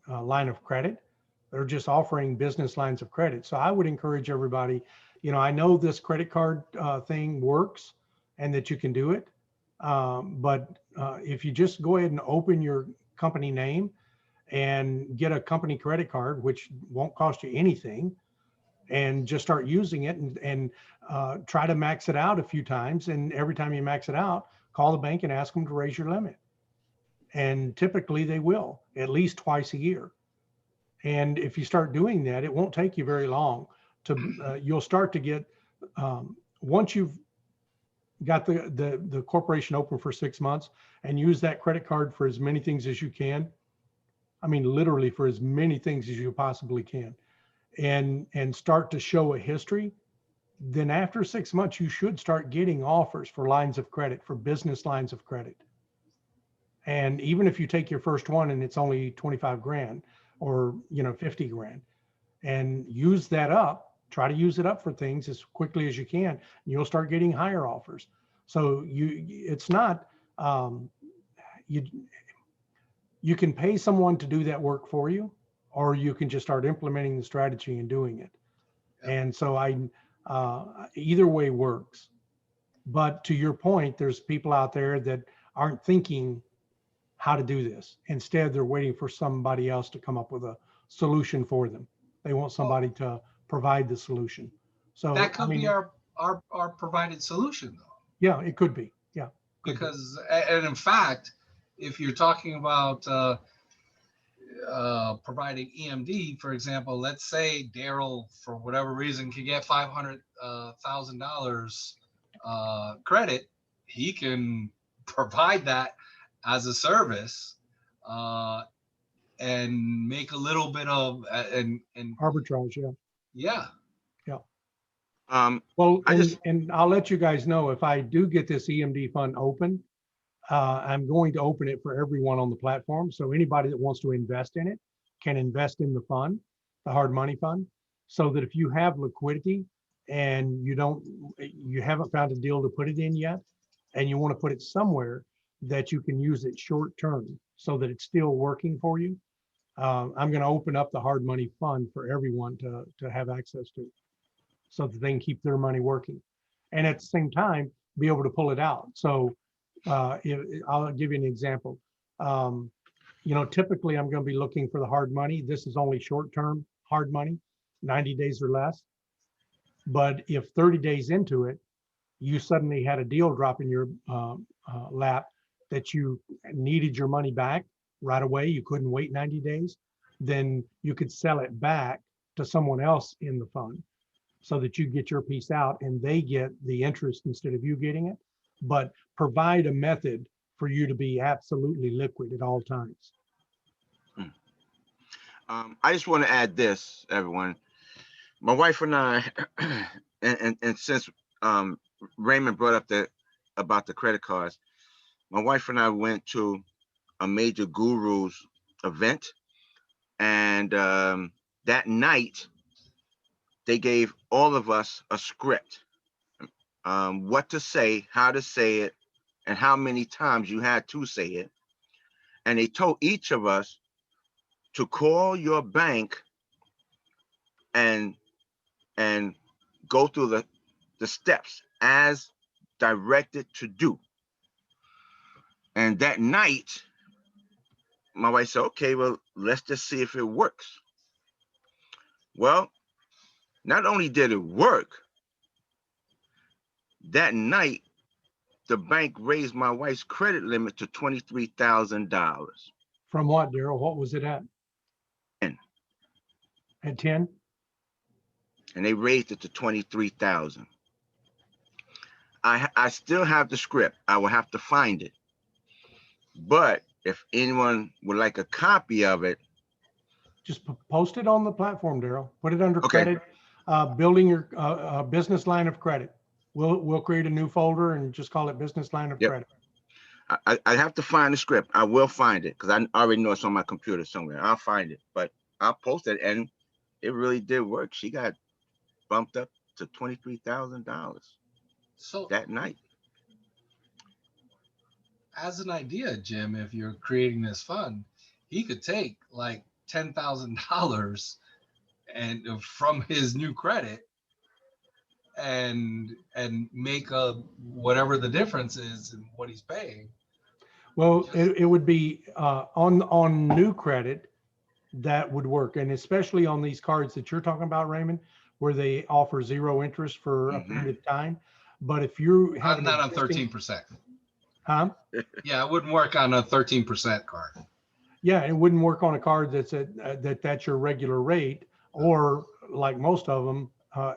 line of credit. They're just offering business lines of credit. So I would encourage everybody. You know, I know this credit card thing works, and that you can do it. But if you just go ahead and open your company name and get a company credit card, which won't cost you anything, and just start using it and try to max it out a few times. And every time you max it out, call the bank and ask them to raise your limit. And typically they will, at least twice a year. And if you start doing that, it won't take you very long to, you'll start to get, once you've got the corporation open for 6 months and use that credit card for as many things as you can. I mean, literally for as many things as you possibly can, and start to show a history, then after 6 months, you should start getting offers for lines of credit, for business lines of credit. And even if you take your first one and it's only 25 grand or, you know, 50 grand, and use that up, try to use it up for things as quickly as you can, and you'll start getting higher offers. So it's not, you can pay someone to do that work for you, or you can just start implementing the strategy and doing it. And so either way works. But to your point, there's people out there that aren't thinking how to do this. Instead, they're waiting for somebody else to come up with a solution for them. They want somebody to provide the solution. So that could be our provided solution, though. Yeah, it could be. Yeah. Because, and in fact, if you're talking about providing EMD, for example, let's say Daryl, for whatever reason, can get $500,000 credit, he can provide that as a service and make a little bit of and arbitrage. Yeah. Well, and I'll let you guys know, if I do get this EMD fund open, I'm going to open it for everyone on the platform. So anybody that wants to invest in it can invest in the fund, the hard money fund, so that if you have liquidity and you haven't found a deal to put it in yet, and you want to put it somewhere that you can use it short term so that it's still working for you, I'm going to open up the hard money fund for everyone to have access to, so that they can keep their money working, and at the same time be able to pull it out. So I'll give you an example. You know, typically I'm going to be looking for the hard money. This is only short-term hard money, 90 days or less. But if 30 days into it, you suddenly had a deal drop in your lap that you needed your money back right away, you couldn't wait 90 days, then you could sell it back to someone else in the fund so that you get your piece out and they get the interest instead of you getting it. But provide a method for you to be absolutely liquid at all times. I just want to add this, everyone. My wife and I, and since Raymond brought up about the credit cards, my wife and I went to a major guru's event, and that night they gave all of us a script, what to say, how to say it, and how many times you had to say it. And they told each of us to call your bank and go through the steps as directed to do. And that night, my wife said, okay, well, let's just see if it works. Well, not only did it work, that night, the bank raised my wife's credit limit to $23,000. From what, Daryl? What was it at? 10. At 10? And they raised it to 23,000. I still have the script. I will have to find it. But if anyone would like a copy of it, Just post it on the platform, Daryl. Put it under Okay. credit, building your business line of credit. We'll create a new folder and just call it business line of Yep. credit. I have to find the script. I will find it because I already know it's on my computer somewhere. I'll find it, but I'll post it, and it really did work. She got bumped up to $23,000 So that night. as an idea, Jim, if you're creating this fund, he could take like $10,000 and from his new credit and make a whatever the difference is in what he's paying. Well, it would be on new credit that would work, and especially on these cards that you're talking about, Raymond, where they offer 0 interest for a period of time. But if you have Not on 13%. huh? Yeah, it wouldn't work on a 13% card. Yeah, it wouldn't work on a card that's that's your regular rate, or like most of them,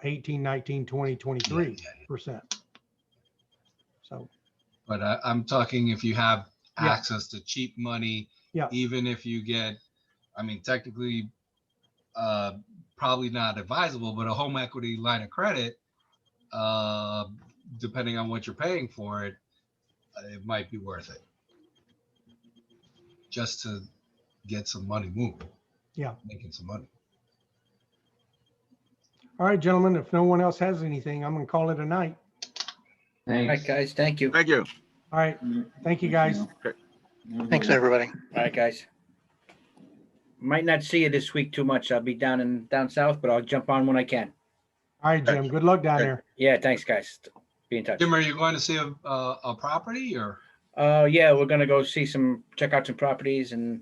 18, 19, 20, 23%. So, But I'm talking if you have Yeah. access to cheap money, Yeah. even if you get, I mean, technically, probably not advisable, but a home equity line of credit, depending on what you're paying for it, it might be worth it just to get some money moving. Yeah. Making some money. all right, gentlemen, if no one else has anything, I'm going to call it a night. All right, Thanks. guys, thank you. Thank you. All right. Thank you, guys. Thanks, everybody. All right, guys. Might not see you this week too much. I'll be down south, but I'll jump on when I can. All right, Jim. Good luck down there. Yeah, thanks, guys. Be in touch. Jim, are you going to see a property or? Yeah, we're gonna go check out some properties and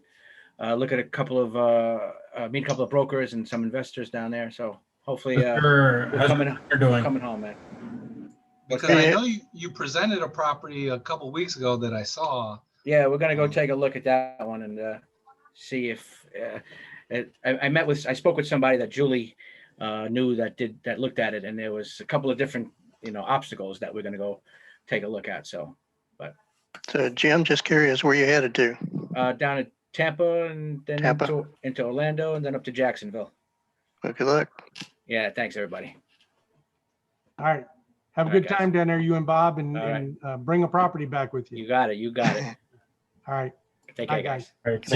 look at a couple of meet a couple of brokers and some investors down there. So hopefully, How's we're your coming doing? home, man. Because Okay. I know you presented a property a couple weeks ago that I saw. Yeah, we're gonna go take a look at that one and see if I spoke with somebody that Julie knew that looked at it, and there was a couple of different obstacles that we're gonna go take a look at. So So Jim, just curious where you headed to. down at Tampa and then Tampa. into Orlando and then up to Jacksonville. Well, good luck. Yeah, thanks everybody. All right. Have a All right, good guys. time down there, you and Bob, and, All right. bring a property back with you. You got it. All right. Take Bye, care, guys. guys. All right,